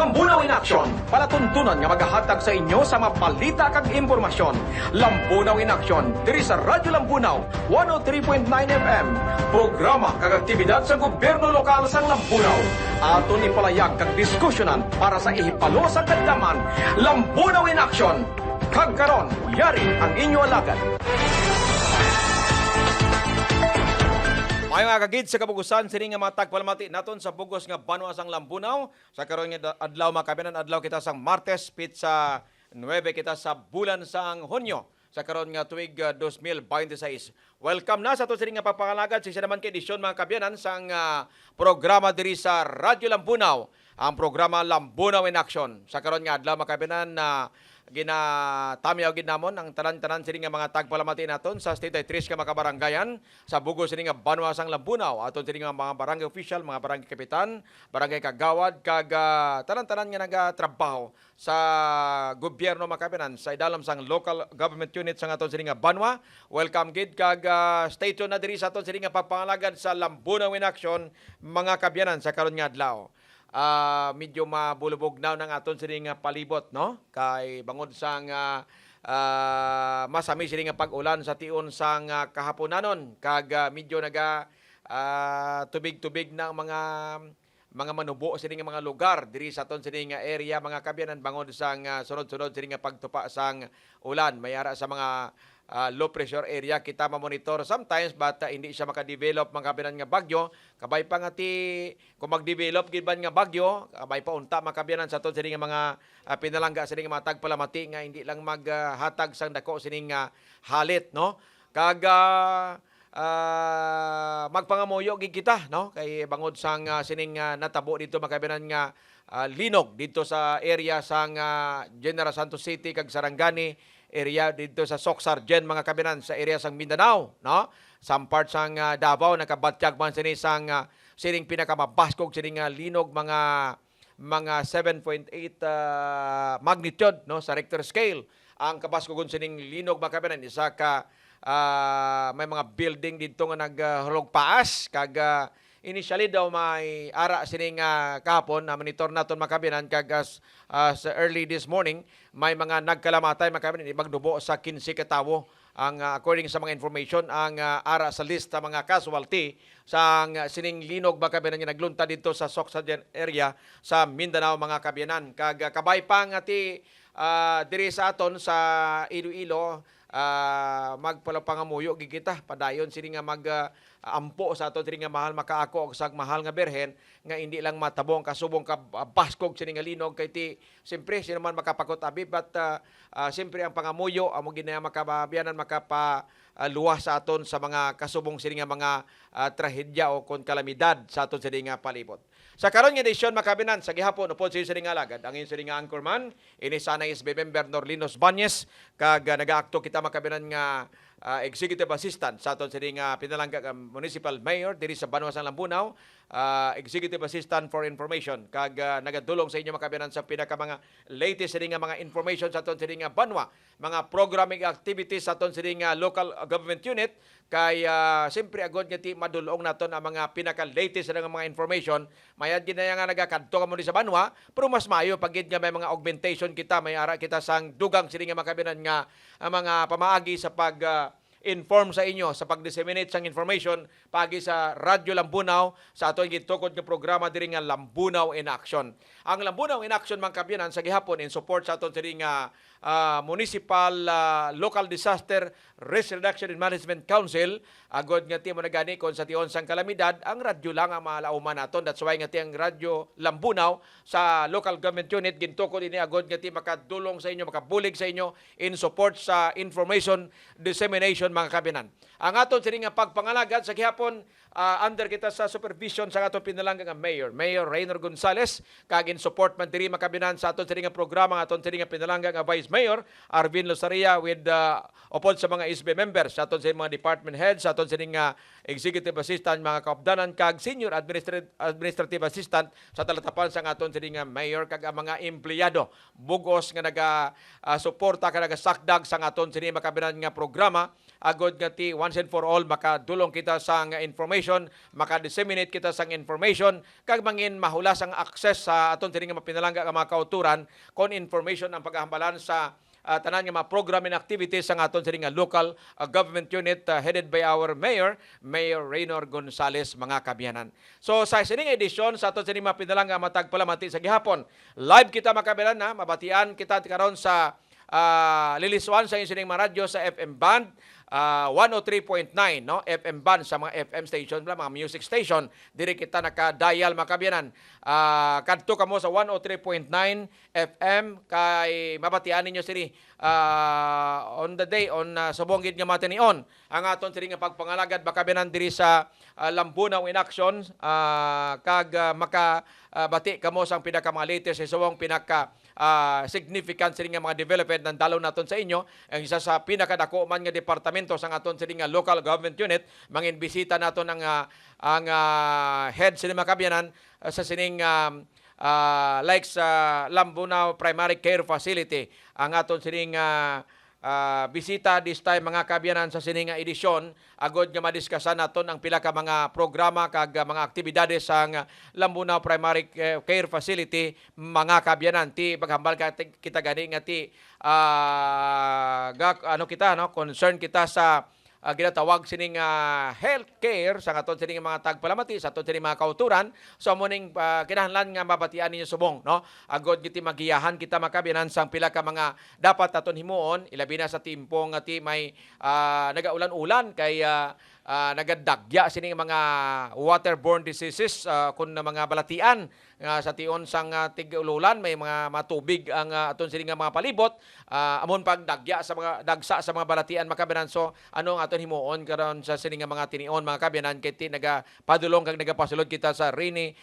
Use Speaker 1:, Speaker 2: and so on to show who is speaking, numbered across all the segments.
Speaker 1: Lambunaw in Action, palatuntunan nga maghahatag sa inyo sa mapalita kag impormasyon. Lambunaw in Action, diri sa Radyo Lambunaw, 103.9 FM. Programa kag aktibidad sa gobyerno lokal sa Lambunaw. Aton ipalayag kag diskusyonan para sa ihipalo sa kadlaman. Lambunaw in Action. Kag karon, yari ang inyo alagad. May mga kagid sa kabugusan sini nga mga tagpalamati naton sa bugos nga banwa sang Lambunaw. Sa karon nga adlaw makabinan adlaw kita sang Martes pitsa 9 kita sa bulan sang Hunyo. Sa karon nga tuig 2026. Welcome na sa to sini nga pagpakalagad sa naman kay edisyon mga kabyanan sang programa diri sa Radyo Lambunaw. Ang programa Lambunaw in Action. Sa karon nga adlaw makabinan na ginatamiyaw gid namon ang tanan-tanan sini nga mga tagpalamati naton sa State 3 ka makabaranggayan sa bugos sini nga banwa sang Lambunaw aton sini nga mga barangay official, mga barangay kapitan, barangay kagawad kag tanan-tanan nga nagatrabaho sa gobyerno makabinan sa idalam sang local government unit sang aton sini nga banwa. Welcome gid kag stay tuned na diri sa aton sini nga pagpangalagad sa Lambunaw in Action mga kabyanan sa karon nga adlaw. Medyo mabulubog na ng aton sining palibot no kay bangod sang masami sining pag-ulan sa tion sang kahaponanon kag medyo naga tubig-tubig na ang mga manubo sining mga lugar diri sa aton sining area mga kabyanan bangod sang sunod-sunod sining pagtupa sang ulan mayara sa mga low pressure area kita ma-monitor sometimes but hindi siya maka-develop mga kabinan nga bagyo kabay pa nga kung mag-develop giban nga bagyo kabay pa unta makabiyanan sa aton sining mga pinalangga sining mga tagpalamati nga hindi lang maghatag sang dako sining halit no kag magpangamuyo gid kita no kay bangod sang sining natabo dito makabiyanan nga linog dito sa area sang General Santos City kag Sarangani area dito sa Socsargen mga kabinan sa area sang Mindanao no some parts sang Davao nakabatyag man sini sang sining pinakamabaskog sining linog mga 7.8 magnitude no sa Richter scale ang kabaskogon sining linog mga kabinan isa ka may mga building dito nga naghulog paas kag initially daw may ara sining kahapon na monitor naton makabinan kag sa early this morning may mga nagkalamatay makabinan magdubo sa 15 katawo ang according sa mga information ang ara sa list sa mga casualty sa sining linog makabinan nga nagluntad dito sa Socsargen area sa Mindanao mga kabiyanan kag kabay pa nga diri sa aton sa Iloilo magpalapangamuyo gigita padayon sini nga ampo sa aton diri nga mahal makaako og sag mahal nga berhen nga hindi lang matabong kasubong ka baskog sini nga linog kay siyempre sino man makapakot-abi but siyempre ang pangamuyo amo ginaya makababiyanan luwas sa aton sa mga kasubong sini nga mga trahedya o kon kalamidad sa aton sini nga palibot. Sa karon nga edisyon makabinan sa gihapon upod sa sini nga alagad ang sini nga anchorman ini sana is member Norlinos Banyes kag nagaakto kita makabinan nga executive assistant sa aton sini nga pinalangga municipal mayor diri sa Banwa sang Lambunaw executive assistant for information kag nagadulong sa inyo makabinan sa pinaka mga latest sini nga mga information sa aton sini nga Banwa mga programming activities sa aton sini nga local government unit kay siyempre agod nga madulong naton ang mga pinaka latest nga mga information mayad gid na nga nagakadto kamo sa Banwa pero mas maayo pagid nga may mga augmentation kita may ara kita sang dugang sini nga makabinan nga mga pamaagi sa pag inform sa inyo sa pag-disseminate sang information pagi sa Radyo Lambunaw sa aton gitukod nga programa diri nga Lambunaw in Action. Ang Lambunaw in Action man kabyanan sa gihapon in support sa aton diri nga Municipal Local Disaster Risk Reduction and Management Council agod nga ti mo nagani kon sa tion sang kalamidad ang radyo lang ang malauman naton that's why nga ti ang Radyo Lambunaw sa local government unit gintukod ini agod nga ti makadulong sa inyo makabulig sa inyo in support sa information dissemination mga kabinan. Ang aton sini nga pagpangalagad sa gihapon under kita sa supervision sa aton pinalangga nga Mayor Raynor Gonzales kag in support man diri makabinan sa aton sini nga programa aton sini nga pinalangga nga Vice Mayor Arvin Losaria with upod sa mga ISB members sa aton sini mga department heads sa aton sini nga executive assistant mga kaupdanan kag senior administrative assistant sa talatapan sa aton sini nga Mayor kag ang mga empleyado bugos nga suporta ka nagasakdag sa aton sini makabinan nga programa agod nga ti 1 once and for all makadulong kita sang information, maka-disseminate kita sang information, kag mangin mahulas ang access sa aton sining nga mapinalangga nga mga kauturan kon information ang paghambalan sa tanan nga mga program and activities sa aton sining nga local government unit headed by our Mayor Raynor Gonzales, mga kabiyanan. So sa sining edisyon sa aton sining mga pinalangga matag palamati sa gihapon, live kita makabiyanan na mabatian kita karon sa liliswan sa inyong sining mga radyo sa FM band 103.9, no? FM band sa mga FM station, mga music station. Diri kita naka-dial, makabiyanan. Kadto kamo sa 103.9 FM kay mabatian ninyo sini on the day on subong gid nga matinion ang aton sini nga pagpangalagad makabiyanan diri sa Lambunaw in Action, kag makabati kamo sang pinaka mga latest sa subong pinaka significant sini nga mga development ng dalaw naton sa inyo. Ang isa sa pinakadako man nga departamento sa aton sini nga local government unit, mangin bisita naton ang head sini makabiyanan sa sining like sa Lambunaw Primary Care Facility. Ang aton sining bisita this time, mga kabiyanan, sa sining edisyon agod nga madiskasan naton ang pila ka mga programa kag mga aktibidades sa Lambunaw Primary Care Facility, mga kabiyanan. Ti paghambal kita gani nga ti concern kita sa ginatawag sining healthcare sa aton sining mga tagpalamati sa aton sining mga kauturan. So muning kinahanglan nga mabatian ninyo subong, no? Agod giti magiyahan kita makabiyanan sang pila ka mga dapat aton himuon, ilabi na sa timpo nga ti may nagaulan-ulan kay nagadagya sining mga waterborne diseases kun mga balatian sa tion sang tig-ululan, may mga matubig ang aton sining mga palibot, amon pagdagya sa mga dagsa sa mga balatian makabiyanan. So anong aton himuon karon sa sining mga tinion, mga kabiyanan, kay ti nagapadulong kag nagapasulod kita sa rainy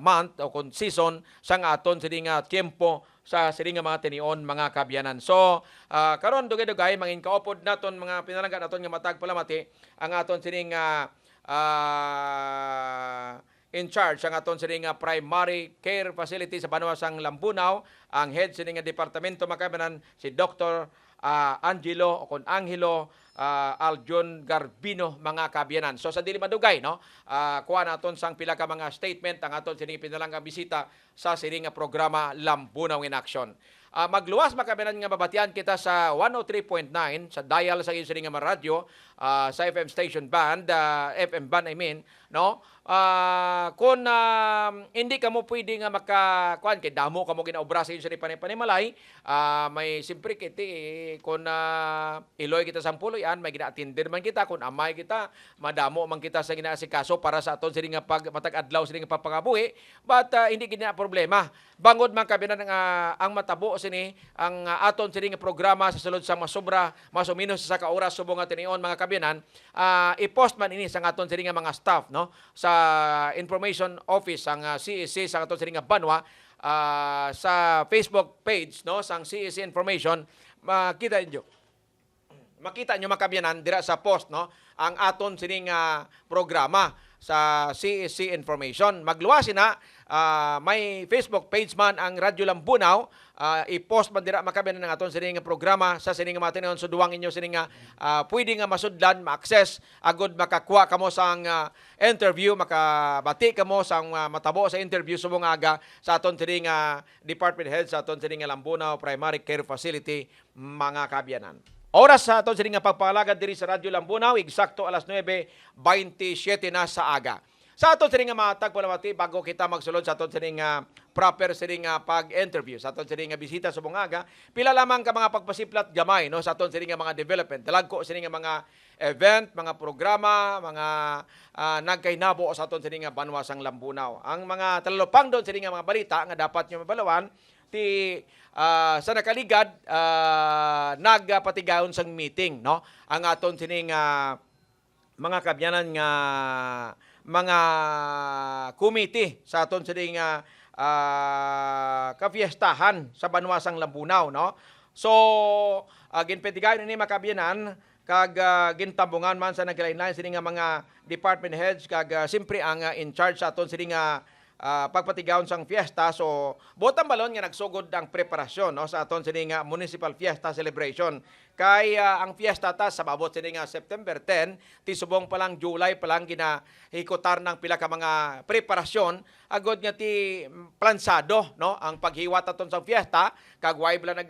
Speaker 1: month o kun season sang aton sining tiempo sa sining mga tinion, mga kabiyanan. So karon dugay-dugay mangin kaupod naton mga pinalangga naton nga matag palamati ang aton sining in charge ang aton sining primary care facility sa Banwasang Lambunaw. Ang head sining departamento makabiyanan si Dr. Angelo o kon Angelo Aljon Garbino, mga kabiyanan. So sa dili madugay, no, kuha naton sang pila ka mga statement ang aton sining pinalangga bisita sa sining programa Lambunaw in Action. Magluwas makabiyanan nga babatian kita sa 103.9 sa dial sa sining nga radyo, sa FM station band, FM band I mean, no? Kung hindi ka mo pwede nga makakuan kay damo ka mo ginaobra sa sining panimalay, may simpre kiti kung iloy kita sa puloy-an, may gina-attender man kita, kung amay kita, madamo man kita sa ginaasikaso para sa aton sining nga matag-adlaw sining nga papangabuhi, but hindi gina problema. Bangod man kabiyanan ang matabo sini ang aton sining programa sa sulod sa masobra masuminos sa ka-oras subong nga tinion, mga kabiyanan, i-post man ini sa aton sining mga staff, no, sa information office ang CEC sa aton sining Banwa, sa Facebook page, no, sang CEC information. Makita nyo makabiyanan dira sa post, no, ang aton sining programa sa CEC information. Magluwasin na may Facebook page man ang Radyo Lambunaw, i-post man dira makabiyanan ng aton sining programa sa sining matinion. So duwang inyo sining pwede nga masudlan, ma-access agod makakuha kamo sang interview, makabati kamo sang matabo sa interview subong aga sa aton sining department head sa aton sining Lambunaw Primary Care Facility, mga kabiyanan. Oras sa aton sining pagpalagad diri sa Radyo Lambunaw, eksakto alas 9:27 na sa aga. Sa aton sining mga tagpalamati, bago kita magsulod sa aton sining proper sining pag-interview sa aton sining bisita sa bungaga, pila lamang ka mga pagpasiplat gamay, no, sa aton sining mga development. Dalagko sining mga event, mga programa, mga nagkahinabo sa aton sining Banwasang Lambunaw. Ang mga talalopang doon sining mga balita nga dapat nyo mabalawan, sa nakaligad, nagpatigawon sang meeting, no, ang aton sining mga kabyanan nga mga committee sa aton sining kafiestahan sa Banwasang Lambunaw, no. So ginpetigayon ini makabyanan kag gintambungan man sa naglain-lain sining mga department heads kag simpre ang in charge sa aton sining pagpatigawon sang fiesta. So botang balon nga nagsugod ang preparasyon no sa aton sini nga municipal fiesta celebration. Kay ang fiesta ta sa maabot sini nga September 10, ti subong pa lang July pa lang ginahikutar ng pila ka mga preparasyon agod nga ti plansado no ang paghiwat aton sa fiesta kag way bala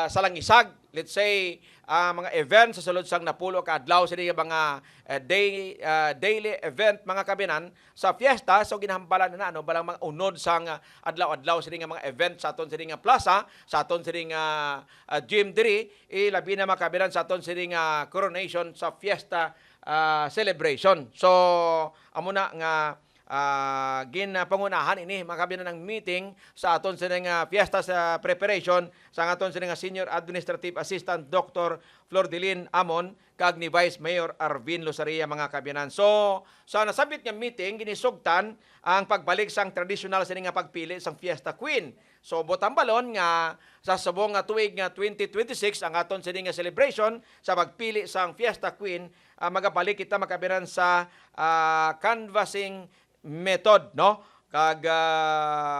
Speaker 1: salangisag, let's say mga event sa sulod sang napulo ka adlaw sini nga mga daily event mga kabinan sa fiesta. So ginahambalan na ano balang mga unod sang adlaw-adlaw sini nga mga event sa aton sini nga plaza, sa aton sini nga gym diri, ilabi na mga kabinan sa aton sini nga coronation sa fiesta celebration. So amo na nga ginpangunahan ini makabinan ng meeting sa aton sining fiesta sa preparation sa aton sining Senior Administrative Assistant Dr. Flordelin Amon kag ni Vice Mayor Arvin Losaria mga kabinan. So sa nasabit nga meeting ginisugtan ang pagbalik sang traditional sining pagpili sang Fiesta Queen. So botang balon nga sa subong nga tuig nga 2026 ang aton sining celebration sa pagpili sang Fiesta Queen, magabalik kita makabinan sa canvassing method no kag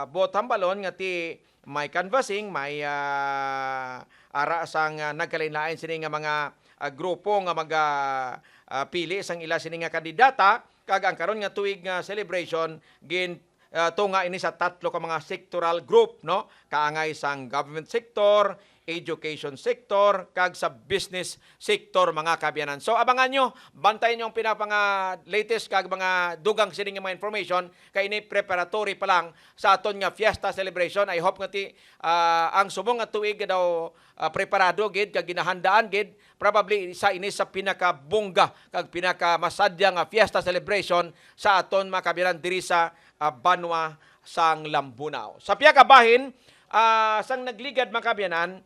Speaker 1: botang balon nga ti may canvassing, may ara sang nagkalain-lain sini nga mga grupo nga pili sang ila sini nga kandidata kag ang karon nga tuig nga celebration tunga ini sa tatlo ka mga sectoral group no kaangay sang government sector, education sector, kag sa business sector mga kabiyanan. So abangan nyo, bantayan nyo ang latest kag mga dugang sining mga information kay ini preparatory pa lang sa aton nga fiesta celebration. I hope nga ang subong nga tuig daw preparado gid kag ginahandaan gid probably ini sa pinakabungga kag pinakamasadya nga fiesta celebration sa aton mga kabiyanan diri sa Banwa sang Lambunaw. Sa piya ka bahin sang nagligad mga kabiyanan,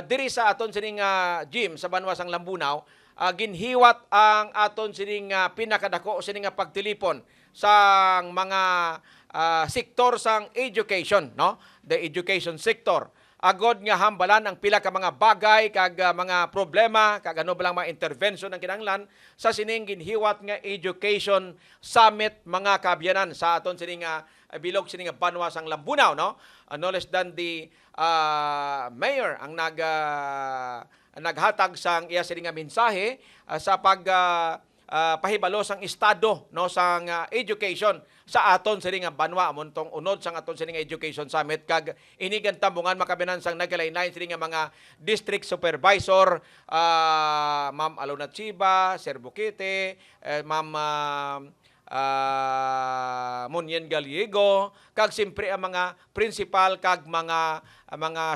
Speaker 1: diri sa aton sining gym sa Banwa sang Lambunaw, ginhiwat ang aton sining pinakadako sining pagtilipon sang mga sektor sang education no, the education sector. Agod nga hambalan ang pila ka mga bagay kag mga problema kag ano balang mga intervention ang kinahanglan sa sining ginhiwat nga education summit mga kabyanan sa aton sining bilog sining Banwa sang Lambunaw no. No less than the mayor ang naghatag sang iya sining mensahe sa pahibalo sang estado no sang education sa aton sining Banwa amon tong unod sang aton sining education summit kag inigan tambungan makabinan sang nagalain-lain sining mga district supervisor, Ma'am Alona Chiba, Sir Bukite, Ma'am Munyen Gallego, kag simpre ang mga principal kag mga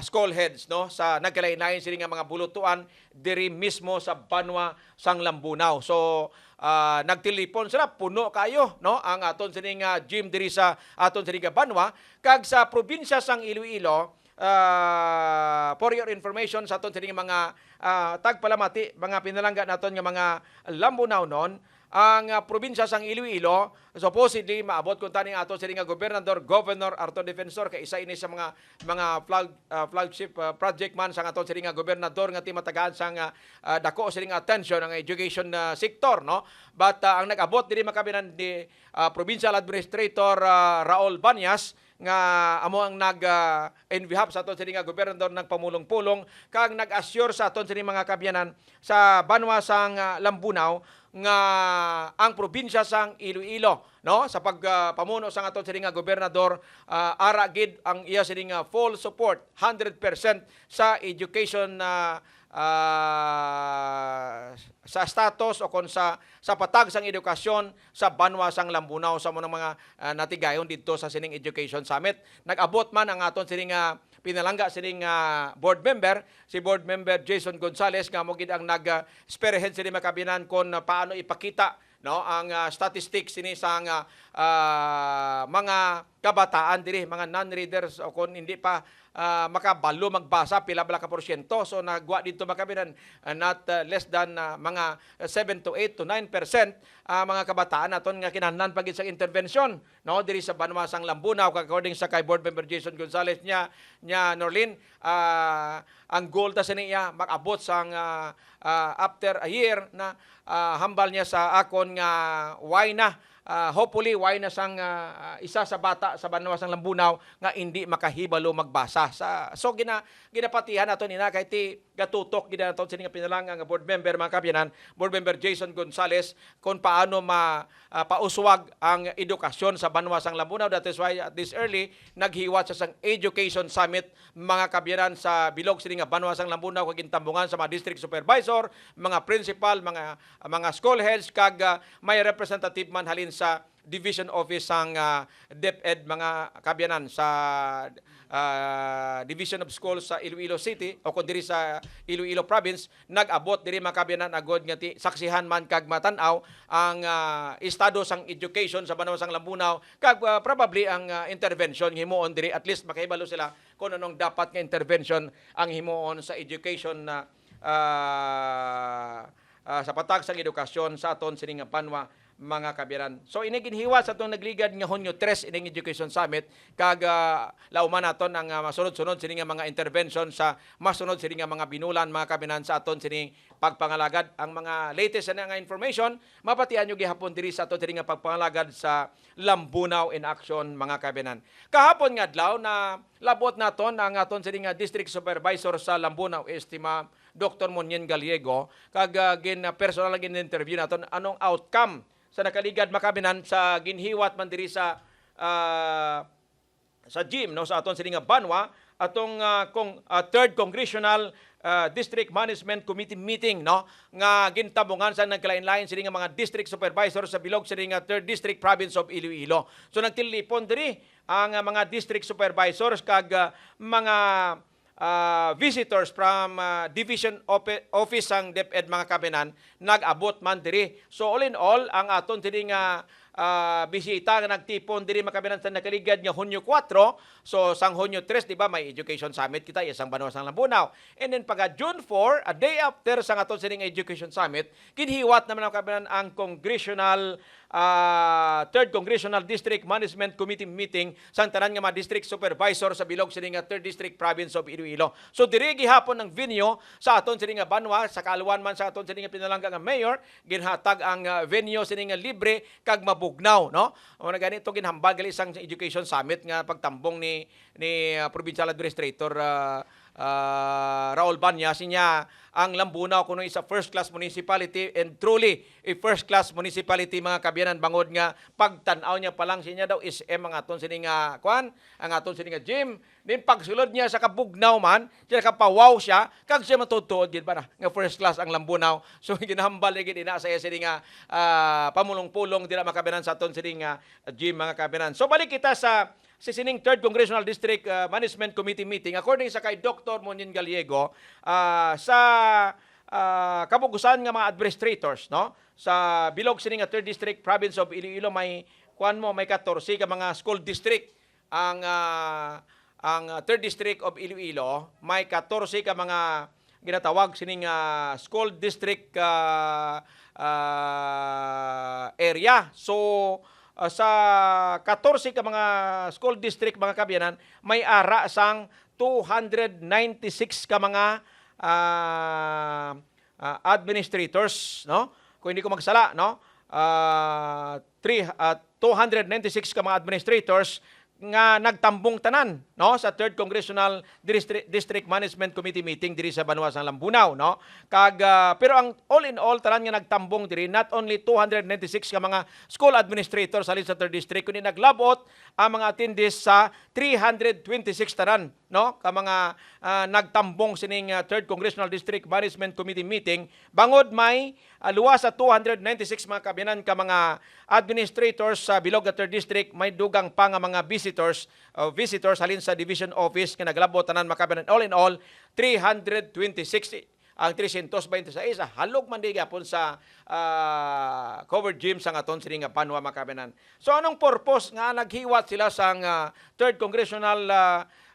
Speaker 1: school heads no sa nagkalain-lain sini nga mga bulutuan diri mismo sa Banwa sang Lambunaw. So nagtilipon sila puno kayo no ang aton sini nga gym diri sa aton sini nga Banwa kag sa probinsya sang Iloilo. For your information sa aton sini mga tagpalamati mga pinalangga naton nga mga Lambunaw non, ang probinsya sang Iloilo supposedly maabot kung taning ato sini nga Governor Arthur Defensor kay isa ini sa mga flagship project man sang aton sini nga gobernador nga ti matagaan sang dako sini nga attention ang education sector no. But ang nag-abot diri makabinan di Provincial Administrator Raul Banyas nga amo ang in behalf sa aton sini nga gobernador nagpamulong-pulong kag nag-assure sa aton sini mga kabyanan sa Banwa sang Lambunaw nga ang probinsya sang Iloilo no sa pagpamuno sang aton sini nga gobernador ara gid ang iya sini nga full support 100% sa education sa status o kon sa patag sang edukasyon sa Banwa sang Lambunaw sa mga natigayon didto sa sining education summit. Nag-abot man ang aton sining pinalangga sining board member, si board member Jason Gonzales nga mo gid ang nag-spearhead sini makabinan kon paano ipakita no ang statistics sini sang mga kabataan diri mga non-readers o kon hindi pa makabalo magbasa pila bala ka porsyento. So nagwa dito makabinan not less than mga 7 to 8 to 9% mga kabataan naton nga kinahanglan pagid sa intervention no diri sa Banwa sang Lambunaw according sa kay board member Jason Gonzales nya Norlin. Ang goal ta niya makabot sang after a year na hambal niya sa akon nga why na hopefully why na sang isa sa bata sa Banwas ng Lambunaw nga hindi makahibalo magbasa. So ginapatihan nato nina kay ti gatutok gid nato sini nga pinalang nga board member mga kabyanan, board member Jason Gonzales kung paano pauswag ang edukasyon sa Banwas ng Lambunaw. That is why at this early naghiwat sa sang education summit mga kabyanan sa bilog sini nga Banwas ng Lambunaw kag gintambungan sa mga district supervisor, mga principal, mga school heads kag may representative man halin sa division office sang DepEd mga kabyanan sa Division of Schools sa Iloilo City o kun diri sa Iloilo Province. Nag-abot diri mga kabyanan agod nga saksihan man kag matanaw ang estado sang education sa Banwas ng Lambunaw kag probably ang intervention himuon diri, at least makahibalo sila kung anong dapat nga intervention ang himuon sa education na sa patag sang edukasyon sa aton sini nga Banwa mga kabyanan. So ini ginhiwa sa atong nagligad nga Hunyo 3 ining Education Summit kag lauman naton ang masunod-sunod sini nga mga intervention sa masunod sini nga mga binulan mga kabyanan sa aton sini pagpangalagad. Ang mga latest na nga information mapatian nyo gihapon diri sa aton sini nga pagpangalagad sa Lambunaw in Action mga kabyanan. Kahapon nga adlaw na labot naton ang aton sini nga District Supervisor sa Lambunaw estima Dr. Monyen Gallego kag personal gin interview naton anong outcome sa nakaligad makabinan sa ginhiwat man diri sa gym no sa aton sini nga Banwa atong third congressional district management committee meeting no nga gintabungan sa nagkalain-lain sini nga mga district supervisor sa bilog sini nga third district province of Iloilo. So nagtilipon diri ang mga district supervisors kag mga visitors from division office sang DepEd mga kabinan nag-abot man diri. So all in all ang aton diri nga bisita nga nagtipon diri makabinan sa nakaligad nga Hunyo 4. So sang Hunyo 3 di ba may education summit kita isang Banwas ng Lambunaw. And then pagka June 4 a day after sang aton sining education summit kinhiwat naman ang kabinan ang congressional third congressional district management committee meeting sang tanan nga mga district supervisor sa bilog sining nga third district province of Iloilo. So diri gihapon ng venue sa aton sining nga Banwa sa kaluwan man sa aton sining nga pinalangga nga mayor ginhatag ang venue sining nga libre kag mabugnaw no. Mo na ganito ginhambal gali isang education summit nga pagtambong ni provincial administrator Raul Banyas niya ang Lambunaw kuno isa first class municipality and truly a first class municipality mga kabyanan bangod nga pagtan-aw niya pa lang siya daw is ang aton sini nga kwan ang aton sini nga gym din pagsulod niya sa kabugnaw man siya kapawaw siya kag siya matutuod gid ba na nga first class ang Lambunaw. So ginahambal gid ina sa sini nga pamulong-pulong dira mga kabyanan sa aton sini nga gym mga kabyanan. So balik kita sa sining third congressional district management committee meeting according sa kay Dr. Monyen Gallego sa kabugusan nga mga administrators no sa bilog sini nga third district province of Iloilo may 14 ka mga school district ang third district of Iloilo may 14 ka mga ginatawag sining school district area. So sa 14 ka mga school district mga kabyanan may ara sang 296 ka mga administrators no kung hindi ko magsala no 296 ka mga administrators nga nagtambong tanan no sa third congressional district management committee meeting diri sa Banwas ng Lambunaw no kag pero ang all in all tanan nga nagtambong diri not only 296 ka mga school administrators sa third district kundi naglabot ang mga attendees sa 326 tanan no ka mga nagtambong sining third congressional district management committee meeting bangod may luwas sa 296 mga kabyanan ka mga administrators sa bilog nga third district may dugang pa nga mga visitors halin sa division office nga naglabot tanan mga kabyanan. All in all 326 ang 326 halog man di gyapon sa covered gym sa aton sini nga Banwa mga kabyanan. So anong purpose nga naghiwat sila sang third congressional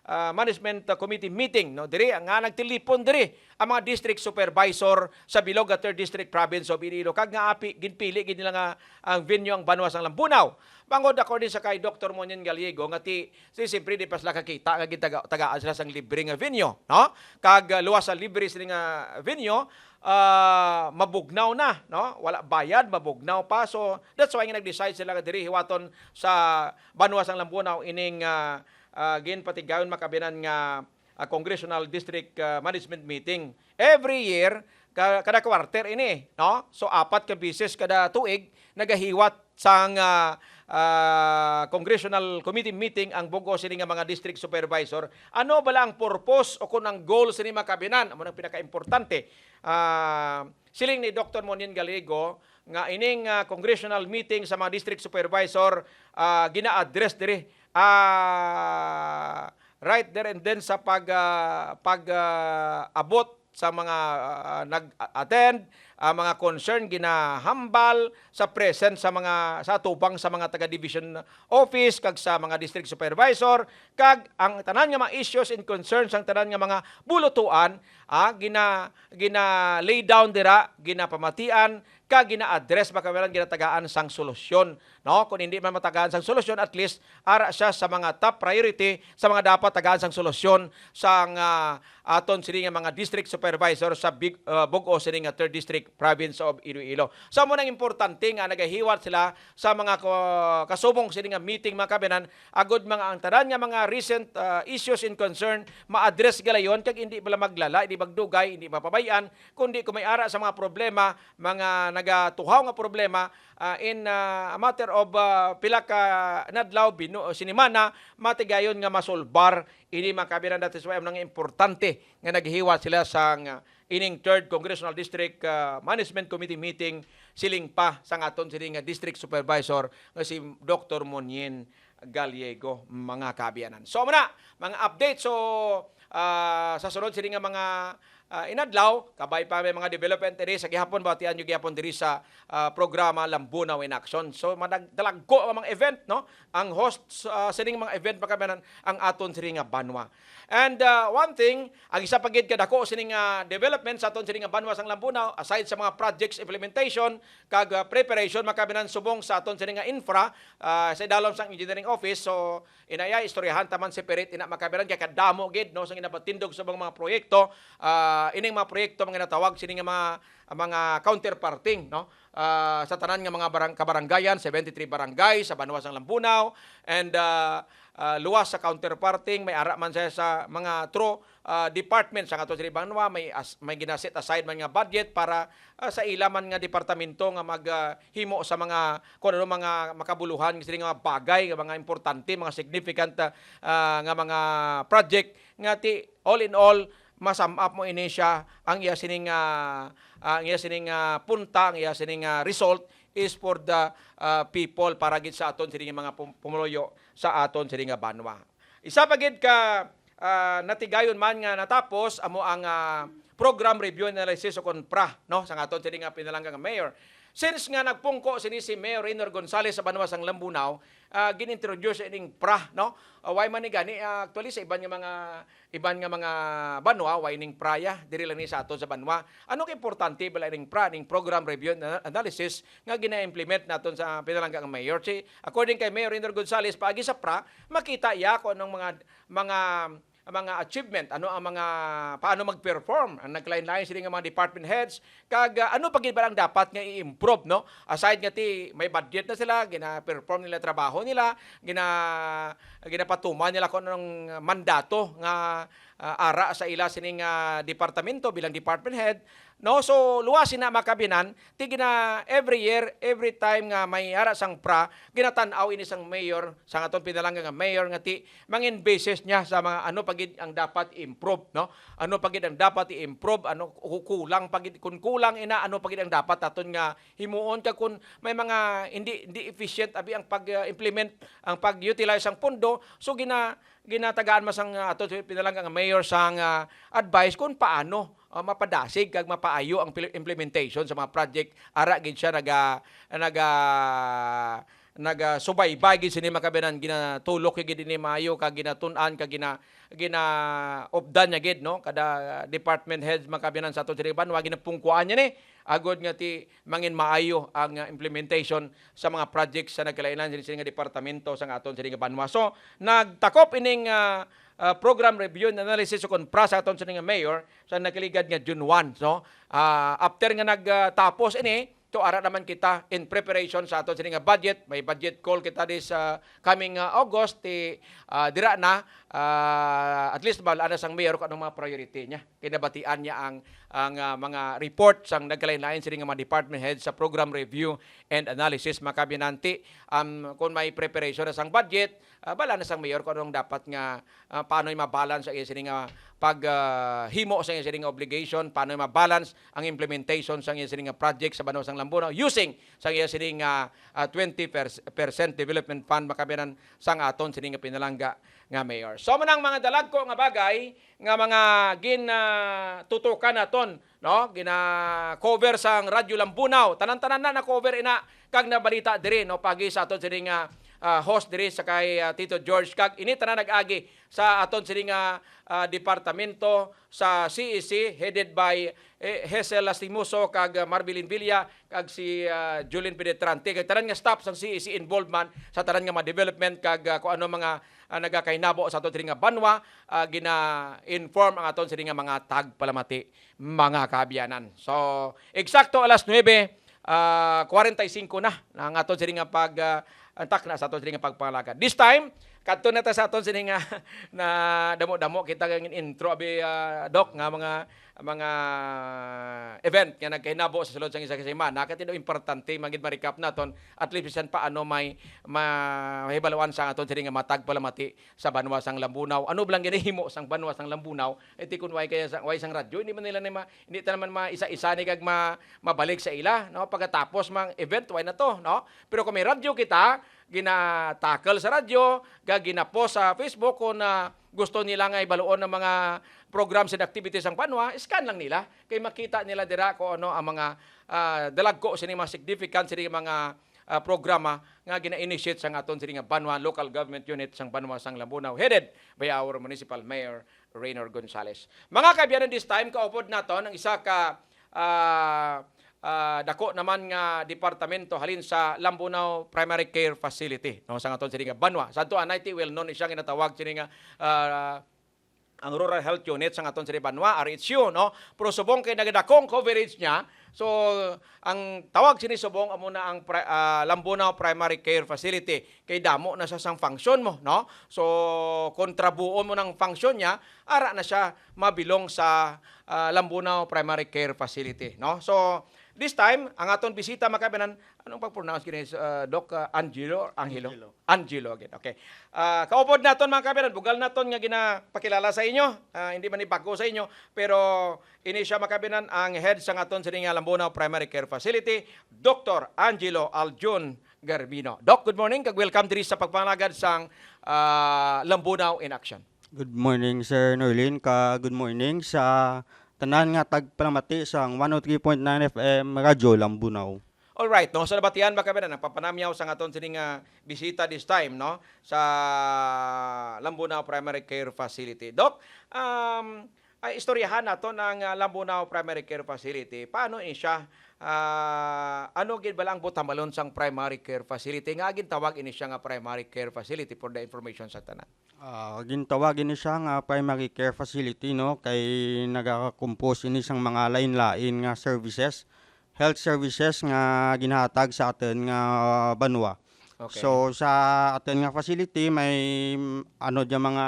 Speaker 1: Management Committee meeting, no, diri nga nagtilipon diri ang mga district supervisor sa bilog nga 3rd District Province of Iloilo kag nga api ginpili gid nila nga ang venue ang Banwa sang Lambunaw. Bangod ako din sa kay Dr. Monian Gallego nga siyempre di pa sila kakita nga tagaan sila sang libre nga venue, no? Kag luwas sa libre sila nga venue, mabugnaw na, no? Wala bayad, mabugnaw pa. So that's why nga nag-decide sila nga diri hiwaton sa Banwa sang Lambunaw ining ginpatigayon makabinan nga Congressional District Management Meeting. Every year, kada quarter ini, no? So 4 ka beses kada tuig nagahiwat sang Congressional Committee meeting ang bugo sini nga mga district supervisor. Ano bala ang purpose o kung ang goal sini makabinan? Amo nang pinaka-importante. Siling ni Dr. Monian Gallego nga ining congressional meeting sa mga district supervisor gina-address diri right there and then sa abot sa mga nag-attend, mga concern ginahambal sa present sa tubang sa mga taga-division office kag sa mga district supervisor kag ang tanan nga mga issues and concerns ang tanan nga mga bulutuan gina lay down dira, ginapamatian kag gina-address makamelan ginatagaan sang solusyon, no? Kung hindi man matagaan sang solusyon, at least ara siya sa mga top priority sa mga dapat tagaan sang solusyon sang aton sini nga mga district supervisor sa bug-o sini nga 3rd District Province of Iloilo. So mo nang importante nga nagahiwat sila sa mga kasubong sini nga meeting makabinan agud mga ang tanan nga mga recent issues and concern ma-address galayon kag hindi bala maglala, hindi magdugay, hindi mapabayan kundi kung may ara sa mga problema, mga nagatuhaw nga problema in a matter of pila ka nadlaw sinimana matigayon nga masolbar ini makabinan. That is why ang importante nga naghihiwat sila sa ining 3rd Congressional District Management Committee meeting siling pa sa aton siling district supervisor nga si Dr. Monian Gallego mga kabiyanan. So muna mga update. So sa sunod siling mga inadlaw, kabay pa may mga development diri sa gihapon batian yung gihapon diri sa programa Lambunaw in Action. So madagdalagko ang mga event, no? Ang host sining mga event makabinan ang aton sining nga Banwa. And one thing, ang isa pa gid kadako sining development sa aton sining nga Banwa sang Lambunaw aside sa mga projects implementation kag preparation makabinan subong sa aton sining nga infra sa dalom sang engineering office. So inaya istoryahan taman separate ina makabinan kay kadamo gid, no, sang inapatindog sa mga proyekto. Ining mga proyekto mga natawag sini nga mga counterparting, no, sa tanan nga mga kabarangayan, 73 barangay sa Banwa sang Lambunaw, and luwas sa counterparting may ara man siya sa mga departments sa ato sa Banwa, may ginaset aside man nga budget para sa ilaman nga departamento nga maghimo sa mga kung ano mga makabuluhan sini nga bagay nga mga importante, mga significant nga mga project nga all in all masum up mo ini siya ang iya sining punta, ang iya sining result is for the people para gid sa aton sining mga pumuloyo sa aton sining Banwa. Isa pa gid ka natigayon man nga natapos amo ang program review analysis o konpra, no, sa aton sining pinalanggang mayor. Since nga nagpungko si Mayor Reynor Gonzales sa Banwa sang Lambunaw, ginintroduce ining pra, no? Why man ni gani actually sa iban nga mga Banwa, why ning praya diri lang ni sa aton sa Banwa. Ano ka importante bala ining pra, ning program review analysis nga gina-implement naton sa pinalanggang mayor. Si according kay Mayor Reynor Gonzales paagi sa pra, makita iya ko anong mga achievement, ano ang mga paano mag-perform ang naglain-lain sila ng mga department heads kag ano pa gid ba ang dapat nga i-improve, no, aside nga may budget na sila gina-perform nila trabaho nila, ginapatuman nila kung anong mandato nga ara sa ila sining departamento bilang department head, no. So luwasin na makabinan tigina every year, every time nga may ara sang pra ginatan-aw ini sang mayor sa aton pinalanggang nga mayor nga mangin basis niya sa mga ano pagid ang dapat improve, no, ano pagid ang dapat i-improve, ano kulang pagid kun kulang ina ano pagid ang dapat aton nga himuon ka kun may mga hindi efficient abi ang pag-implement ang pag-utilize ang pondo. So ginatagaan mas ang ato pinalanggang mayor sang advice kung paano mapadasig kag mapaayo ang implementation sa mga project ara gid siya nagasubaybay gid sini makabinan ginatulok gid ni maayo kag ginatun-an kag ginaupdan niya gid no kada department heads makabinan sa aton sini banwa ginapungkuan niya ni agod nga ti mangin maayo ang implementation sa mga projects sa nagkalainan sini nga departamento sa aton sini nga banwa. So nagtakop ining program review and analysis o konpra sa aton sini nga mayor sa nakaligad nga June 1 no. After nga nagtapos ini to ara naman kita in preparation sa aton sini nga budget. May budget call kita this coming August dira na at least balaan na sang mayor kung anong mga priority niya. Kinabatian niya ang mga report sang nagkalain-lain sini nga mga department heads sa program review and analysis makabinanti kung may preparation na sang budget bala na sang mayor kung anong dapat nga paano i-balance ang sini nga paghimo sa sini nga obligation, paano i-balance ang implementation sa sini nga project sa Banwa sang Lambunaw using sa sini nga 20% development fund makabinan sang aton sini nga pinalangga nga mayor. So manang mga dalagko nga bagay nga mga tutukan naton no gina-cover sang Radyo Lambunaw. Tanan-tanan na cover ina kag nabalita diri no pagi sa aton sini nga host diri sa kay Tito George kag ini tanan nag-agi sa aton sini nga departamento sa CEC headed by Hazel Lastimoso kag Marbilin Villa kag si Julien Penetrante kag tanan nga staff sang CEC involvement sa tanan nga mga development kag kung ano mga nagakainabo sa aton sini nga banwa gina-inform ang aton sini nga mga tagpalamati mga kaabyanan. So eksakto alas 9:45 na ang aton sini nga antak na sa aton sini nga pagpangalaga. This time kadto na ta sa aton sini nga na damo-damo kita nga intro abi doc nga mga event nga nagkahinabo sa sulod sang isa ka semana nakatido importante magid ma-recap naton at least bisan paano may mahibaluan sa aton sini nga matag palamati sa Banwa sang Lambunaw. Ano blang ginahimo sang Banwa sang Lambunaw iti kun way kaya way sang radyo hindi man nila hindi ta naman maisa-isa ni kag mabalik sa ila no pagkatapos mang event way na to no. Pero kung may radyo kita gina-tackle sa radyo, gina-post sa Facebook kung gusto nila nga ibaluon ng mga programs and activities ang Banwa, scan lang nila. Kaya makita nila dira kung ano ang mga dalagko sa mga significant sa mga programa nga gina-initiate sa aton sa Banwa Local Government Unit sang Banwa sang Lambunaw, headed by our Municipal Mayor Raynor Gonzales. Mga kaibigan, this time, kaupod naton ang isa ka dako naman nga departamento halin sa Lambunaw Primary Care Facility no sa aton sini nga Banwa. Sa ato anay well known siya ginatawag sini nga ang Rural Health Unit sa aton sini Banwa RHU no. Pero subong kay nagadakong coverage niya. So ang tawag sini subong amo na ang Lambunaw Primary Care Facility kay damo na sa sang function mo no. So kontrabuon mo ng function niya ara na siya mabilong sa Lambunaw Primary Care Facility no. So this time, ang aton bisita makabinan, anong pag-pronounce kini Doc Angelo? Angelo again. Okay. Kaupod naton mga kabinan, bugal naton nga ginapakilala sa inyo. Hindi man ibago sa inyo, pero ini siya makabinan ang head sa aton sa Lambunaw Primary Care Facility, Dr. Angelo Aljun Garbino. Doc, good morning. Kag-welcome diri sa pagpangagad sang Lambunaw in Action.
Speaker 2: Good morning, Sir Norlin. Good morning sa tanan nga tagpalamati sang 103.9 FM Radyo Lambunaw.
Speaker 1: All right, no. Sa nabatian ba kami na nagpapanamyaw sa aton sining bisita this time no sa Lambunaw Primary Care Facility. Doc, istoryahan nato ng Lambunaw Primary Care Facility. Paano siya ano gid balang butambalon sang primary care facility nga gintawag ini siya nga primary care facility for the information sa tanan.
Speaker 2: Gintawag ini siya nga primary care facility no kay nagaka-compose ini sang mga lain-lain nga services, health services nga ginahatag sa aton nga Banwa.
Speaker 1: Okay.
Speaker 2: So sa aton nga facility may ano diya mga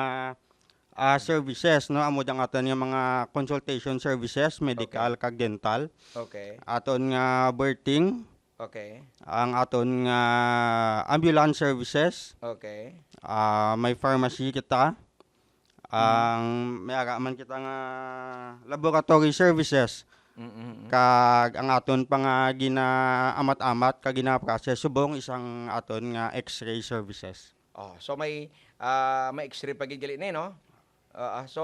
Speaker 2: services no amo dang aton nga mga consultation services, medical kag dental.
Speaker 1: Okay.
Speaker 2: Aton nga birthing.
Speaker 1: Okay.
Speaker 2: Ang aton nga ambulance services.
Speaker 1: Okay.
Speaker 2: May pharmacy kita. Ang may aga man kita nga laboratory services. Kag ang aton pa nga ginaamat-amat kag gina-process subong isang aton nga X-ray services.
Speaker 1: So may X-ray pagigali ni no? So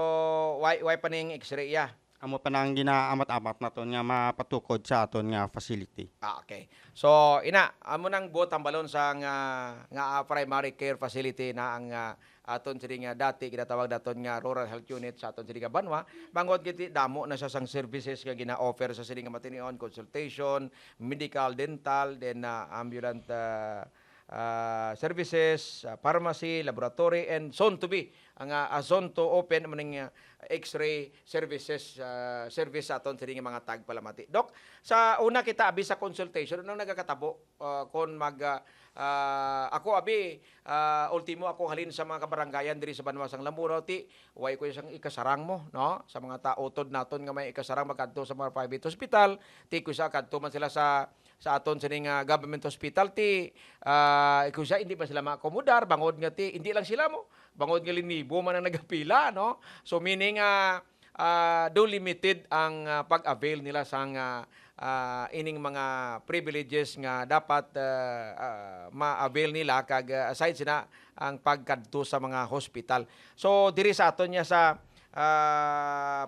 Speaker 1: why pa ning X-ray ya?
Speaker 2: amo pa nang ginaamat-amat naton nga mapatukod sa aton nga facility.
Speaker 1: Okay. So amo nang buot ang balon sa nga primary care facility na ang aton sini nga dati ginatawag daton nga rural health unit sa aton sini nga Banwa. Bangod kiti damo na siya sang services nga gina-offer sa sini nga matinion, consultation, medical, dental, then ambulant services, pharmacy, laboratory, and soon to be ang soon to open maning X-ray services service sa aton sa mga tagpalamati. Dok, sa una kita abi sa consultation nang nagakatabo kon ako abi ultimo ako halin sa mga kabarangayan diri sa Banwasang Lambuno ti way ko isang ikasarang mo no sa mga taotod naton nga may ikasarang magkadto sa mga private hospital ti kusa kadto man sila sa aton sa government hospital ti kusa hindi pa sila maakomodar bangod nga ti hindi lang sila mo bangod nga linibo man ang nagapila no so meaning do limited ang pag-avail nila sa ining mga privileges nga dapat ma-avail nila kag aside sina ang pagkadto sa mga hospital. So diri sa aton niya sa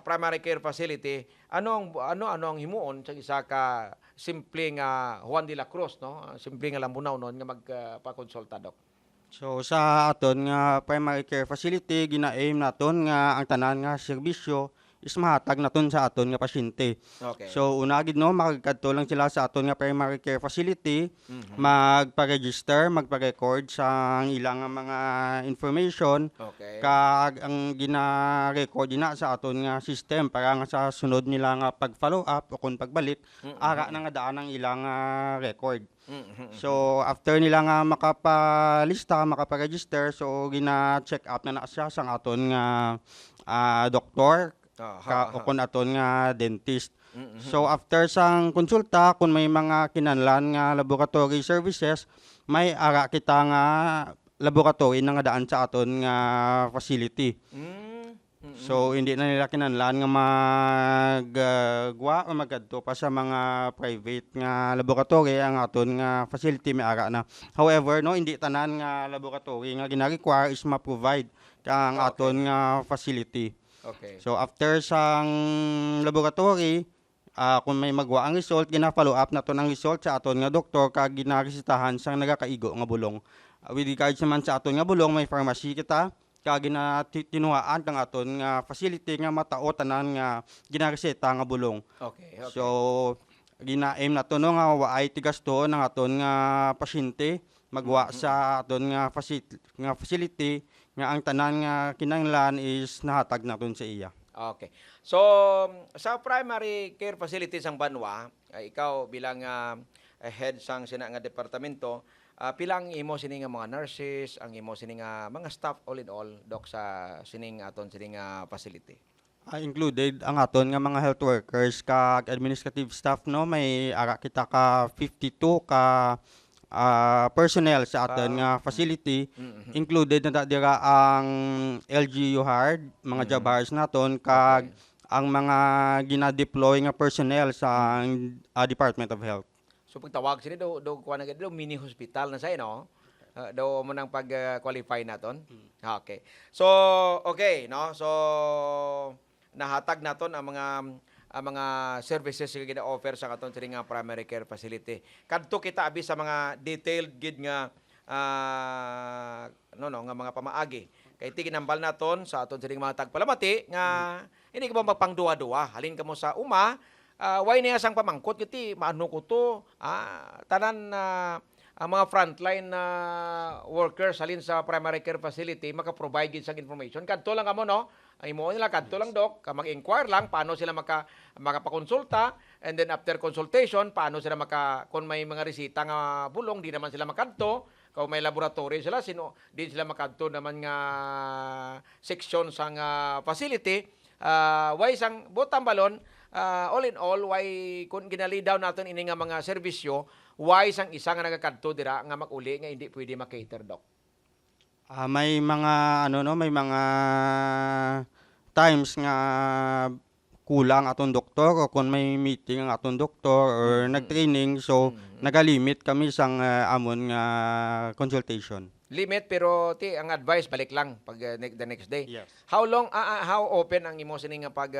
Speaker 1: primary care facility, ano ang himuon sa isa ka simple nga Juan de la Cruz no, simple nga lambunaw non nga magpakonsulta Dok.
Speaker 2: So sa aton nga primary care facility gina-aim naton nga ang tanan nga serbisyo is mahatag naton sa aton nga pasyente.
Speaker 1: Okay.
Speaker 2: So una gid no makakadto lang sila sa aton nga primary care facility, magpa-register, magpa-record sa ilang nga mga information.
Speaker 1: Okay.
Speaker 2: Kag ang gina-record na sa aton nga system para nga sa sunod nila nga pag-follow up o kung pagbalik ara na nga daan ang ilang record. So after nila nga makapalista, makaparegister, so gina-check up na siya sa aton nga doktor o kung aton nga dentist. So after sang konsulta kung may mga kinahanglan nga laboratory services, may ara kita nga laboratory na nga daan sa aton nga facility. So hindi na nila kinahanglan nga magwa o magadto pa sa mga private nga laboratory ang aton nga facility may ara na. However no hindi tanan nga laboratory nga gina-require is ma-provide kang aton nga facility.
Speaker 1: Okay.
Speaker 2: So after sang laboratory, kung may magwa ang result, gina-follow up naton ang result sa aton nga doktor kag ginaresetahan sang nagakaigo nga bulong. With regards naman sa aton nga bulong, may pharmacy kita kag ginatinuhaan kang aton nga facility nga matao tanan nga ginareseta nga bulong.
Speaker 1: Okay.
Speaker 2: So gina-aim naton no, nga waay tigasto ng aton nga pasyente magwa sa aton nga facility nga ang tanan nga kinahanglan is nahatag naton sa iya.
Speaker 1: Okay. So, sa primary care facilities ang Banwa, ikaw bilang head sang sina nga departamento, pilang imo sini nga mga nurses, ang imo sini nga mga staff all in all Dok sa sining aton sining facility.
Speaker 2: Included ang aton nga mga health workers kag administrative staff no, may ara kita ka 52 ka personnel sa aton nga facility. Included na dira ang LGU hard, mga job hires naton kag ang mga gina-deploy nga personnel sa Department of Health.
Speaker 1: So pagtawag sini do kuha na do mini hospital na sa no. Do mo nang pag-qualify naton. Okay. So okay no. So nahatag naton ang mga services nga gina-offer sa katon sa nga primary care facility. Kadto kita abi sa mga detailed gid nga nga mga pamaagi. Kay ti ginambal naton sa aton sa mga tagpalamati nga hindi ka ba magpangduwa-duwa. Halin ka mo sa way niya sang pamangkot kiti maano ko to. Tanan ang mga frontline workers halin sa primary care facility maka-provide gid sang information. Kadto lang kamo no. Ang imo nila kadto lang Dok, ka mag-inquire lang paano sila makapakonsulta and then after consultation paano sila kung may mga resita nga bulong di naman sila makadto, kung may laboratory sila di sila makadto naman nga section sang facility. Way sang butang balon all in all way kung ginalidaw naton ini nga mga serbisyo, way sang isa nga nagakadto dira nga makuli nga hindi pwede makater Dok.
Speaker 2: May mga may mga times nga kulang aton doktor o kung may meeting ang aton doktor or nag-training so nagalimit kami sang amon nga consultation.
Speaker 1: Limit pero ang advice balik lang pag the next day.
Speaker 2: Yes.
Speaker 1: How long how open ang imo sini nga pag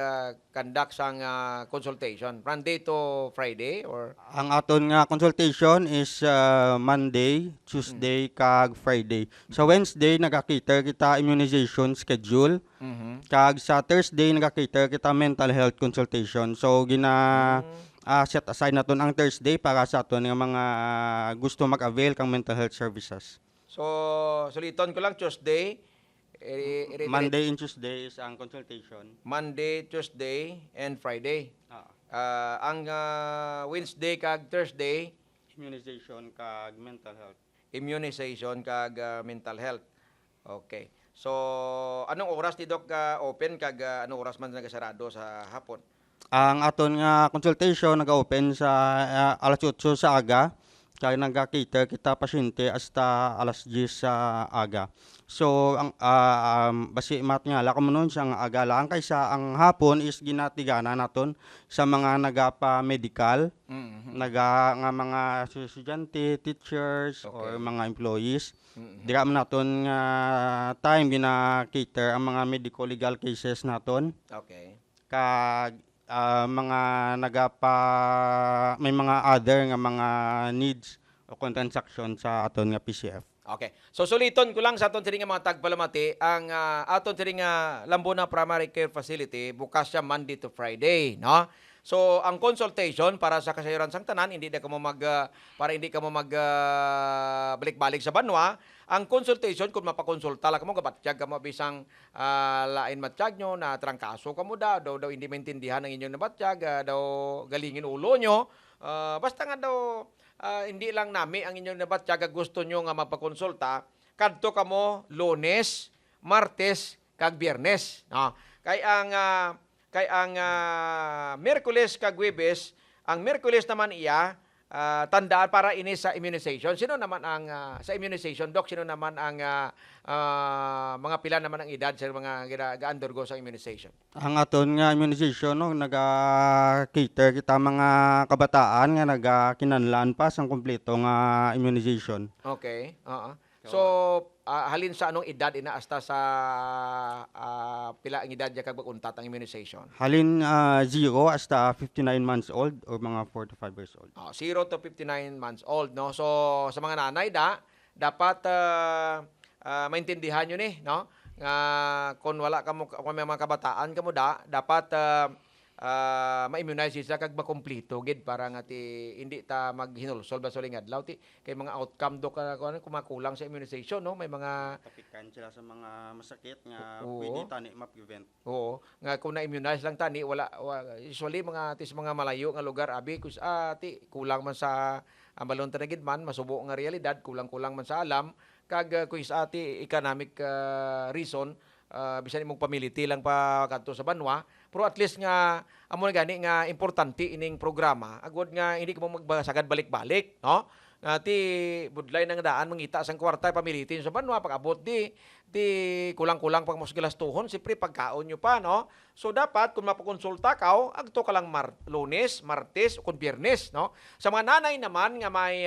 Speaker 1: conduct sang consultation? Monday to Friday or
Speaker 2: Ang aton nga consultation is Monday, Tuesday, kag Friday. Sa Wednesday nagakita kita immunization schedule, kag sa Thursday nagakita kita mental health consultation. So set aside naton ang Thursday para sa aton nga mga gusto mag-avail kang mental health services.
Speaker 1: So suliton ko lang Tuesday,
Speaker 2: Monday and Tuesday is ang consultation.
Speaker 1: Monday, Tuesday and Friday. Ang Wednesday kag Thursday
Speaker 2: Immunization kag mental health.
Speaker 1: immunization kag mental health. Okay. So anong oras ni Doc open kag anong oras man nagasarado sa hapon?
Speaker 2: Ang aton nga consultation nag-open sa alas 8 sa aga, kaya nagkakita kita pasyente hasta alas 10 sa aga. So ang basi matngala ko nun siyang aga lang kaysa ang hapon is ginatigana naton sa mga nagapa-medical, nga mga estudyante, teachers or mga employees. Dira man naton nga time gina-cater ang mga medical legal cases naton.
Speaker 1: Okay.
Speaker 2: Kag mga may mga other nga mga needs o transaction sa aton nga PCF.
Speaker 1: Okay. So suliton ko lang sa aton sini nga mga tagpalamati ang aton sini nga Lambuna Primary Care Facility bukas siya Monday to Friday, no? So ang consultation para sa kasayuran sang tanan hindi ka mo para hindi ka mo balik-balik sa banwa. Ang consultation kung mapakonsulta lang ka mo gabatsyag ka mo bisang lain matsyag nyo na trangkaso ka mo daw hindi maintindihan ang inyong nabatsyag, daw galingin ulo nyo. Basta nga daw hindi lang nami ang inyong nabatsyag gusto nyo nga mapakonsulta, kadto ka mo Lunes, Martes, kag Biyernes. No? Kay ang Miyerkules kag Huwebes, ang Miyerkules naman tandaan para ini sa immunization. Sino naman ang sa immunization, Doc? Sino naman ang mga pila naman ang edad sa mga ga-undergo sa immunization?
Speaker 2: Ang aton nga immunization no naga-cater kita mga kabataan nga nagakinahanglan pa sang kumpleto nga immunization.
Speaker 1: Okay. So halin sa anong edad ina hasta sa pila ang edad ya kag untat ang immunization?
Speaker 2: Halin 0 hasta 59 months old or mga 4 to 5 years old.
Speaker 1: 0 to 59 months old, no? So sa mga nanay dapat maintindihan nyo ni, no? Nga kung wala ka mo kung may mga kabataan ka mo dapat ma-immunize sila kag makumpleto gid para nga hindi ta maghinulsol ba suling adlaw kay mga outcome do kumakulang sa immunization, no? May mga
Speaker 2: Tapikan sila sa mga masakit nga
Speaker 1: Oo.
Speaker 2: pwede tani ma-prevent.
Speaker 1: oo nga kung na-immunize lang tani usually mga mga malayo nga lugar abi kus kulang man sa balon ta gid man masubo nga realidad kulang-kulang man sa alam kag kung sa economic reason bisan imong pamiliti lang pa kadto sa banwa pero at least nga amo na gani nga importante ining programa agod nga hindi ka mo magbasagad balik-balik, no? Budlay nang daan mangita sang kwarta pamilitin sa banwa pag-abot di kulang-kulang pag mosgilastuhon siyempre pagkaon nyo pa, no? So dapat kung mapakonsulta ka agto ka lang Lunes, Martes o kung Biyernes, no? Sa mga nanay naman nga may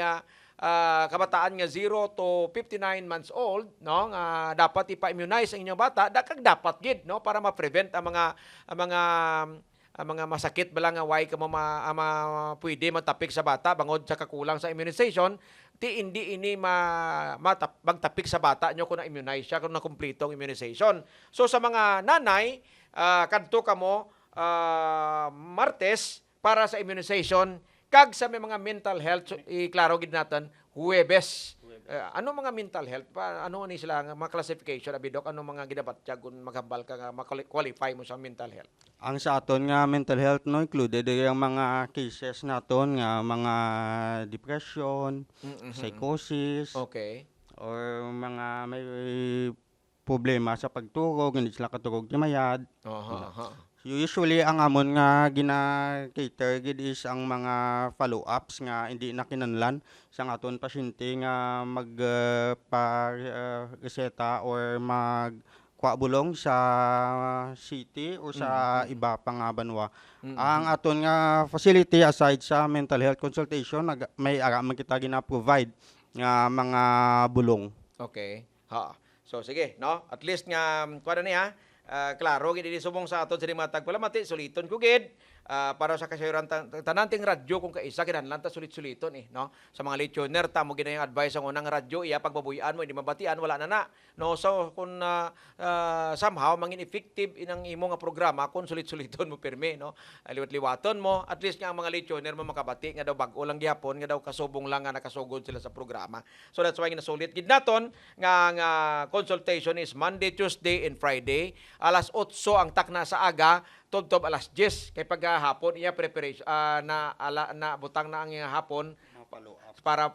Speaker 1: kabataan nga 0 to 59 months old, no, nga dapat ipa-immunize ang inyong bata dapat gid, no, para ma-prevent ang mga masakit bala nga why ka mo pwede matapik sa bata bangod sa kakulang sa immunization hindi ini magtapik sa bata nyo kung na-immunize siya kung na-complete ang immunization. So sa mga nanay kadto ka mo Martes para sa immunization kag sa may mga mental health iklaro gid natin Huwebes. Ano mga mental health pa ano ni sila nga mga classification abi Doc ano mga gidabatya kung maghambal ka nga qualify mo sa mental health?
Speaker 2: Ang sa aton nga mental health no included ang mga cases naton nga mga depression, psychosis,
Speaker 1: Okay.
Speaker 2: or mga may problema sa pagturog, hindi sila katurog timayad. Usually ang amon nga gina-cater gid is ang mga follow-ups nga hindi na kinahanglan sa aton pasyente nga reseta or magkuha bulong sa city o sa iba pa nga banwa. Ang aton nga facility aside sa mental health consultation may ara man kita gina-provide nga mga bulong.
Speaker 1: Okay. Ha. So sige, no? At least nga kuha na niya, klaro gid di subong sa aton sa matag palamati suliton ko gid. Para sa kasayuran tananting radyo kung kaisa kinahanglan ta sulit-suliton no. Sa mga listener ta mo ginayang advice ang unang radyo iya pagbabuyan mo hindi mabatian wala na na. No, so kung somehow mangin effective inang imo nga programa kung sulit-suliton mo pirmi no. Liwat-liwaton mo at least nga ang mga listener mo makabati nga daw bag-o lang gyapon nga daw kasubong lang nga nakasugod sila sa programa. So that's why ginasulit gid naton nga consultation is Monday, Tuesday and Friday. Alas 8 ang takna sa aga tubtob alas 10 kay paghapon iya preparation na butang na ang hapon para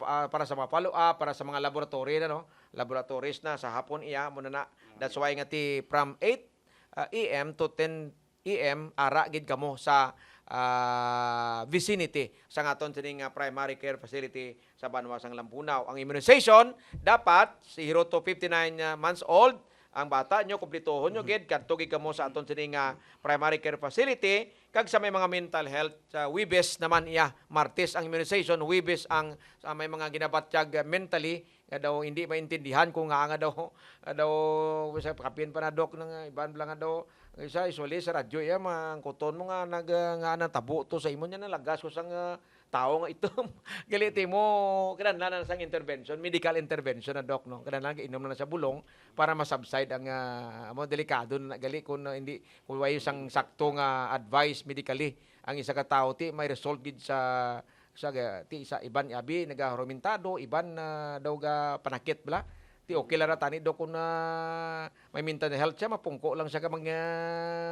Speaker 1: sa mga follow up para sa mga laboratory na no laboratories na sa hapon iya mo na that's why nga ti from 8 AM to 10 AM ara gid kamo sa vicinity sa ngaton sining primary care facility sa Banwasang Lampunaw. Ang immunization dapat 0 to 59 months old ang bata nyo, kumplituhon nyo gid kadto gid kamo sa aton sining primary care facility kag sa may mga mental health sa Wibes naman iya Martes ang immunization, Wibes ang sa may mga ginabatyag mentally nga daw hindi maintindihan kung nga daw sa kapin pa na dok ng iban lang nga daw isa isuli sa radyo iya mangkuton mo nga nga tabo to sa imo nya nalagas ko sang tao nga ito. Galiti mo, kinahanglan na sang intervention, medical intervention na dok, no? Kinahanglan inom na sa bulong para masubside ang mo delikado na gali kung hindi kung way sang sakto nga advice medically ang isa ka tawo ti may result gid sa ti sa iban abi nagarumentado, iban daw ga panakit bala. Ti okay la ra tani dok kung may mental health siya mapungko lang siya ka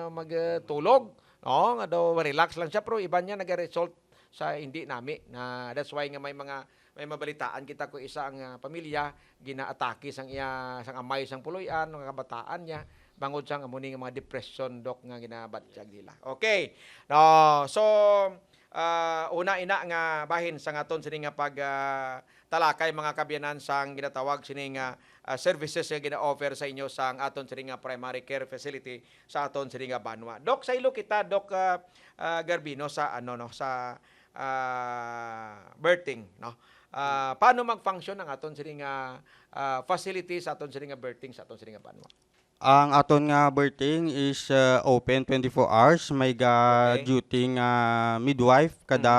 Speaker 1: magtulog. No, nga daw relax lang siya pero iban niya naga-result sa hindi nami na that's why nga may mabalitaan kita ko isa ang pamilya ginaatake sang amay sang puloy-an ng kabataan niya bangod sang amuni nga mga depression dok nga ginabatyag nila. Okay. No, so una ina nga bahin sa ngaton sini nga pag talakay mga kabyanan sang ginatawag sini nga services nga gina-offer sa inyo sang aton sini nga primary care facility sa aton sini nga Banwa. Dok sa ilo kita dok Garbino sa sa birthing no. Paano mag-function ang aton sini nga facility sa aton sini nga birthing sa aton sini nga Banwa?
Speaker 2: Ang aton nga birthing is open 24 hours. May duty nga midwife kada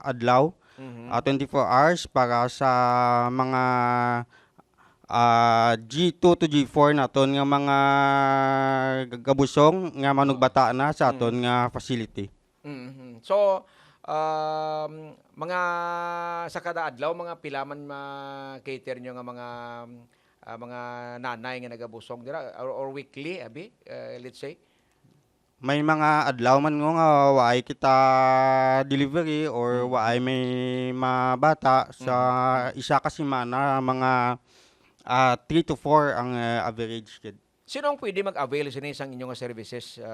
Speaker 2: adlaw. 24 hours para sa mga G2 to G4 naton nga mga gabusong nga manugbata na sa aton nga facility.
Speaker 1: So mga sa kada adlaw mga pilaman ma-cater nyo nga mga nanay nga nagabusog dira or weekly abi let's say
Speaker 2: May mga adlaw man nga waay kita delivery or waay may mabata sa isa ka semana mga 3 to 4 ang average kid.
Speaker 1: sino ang pwede mag-avail sa isang inyong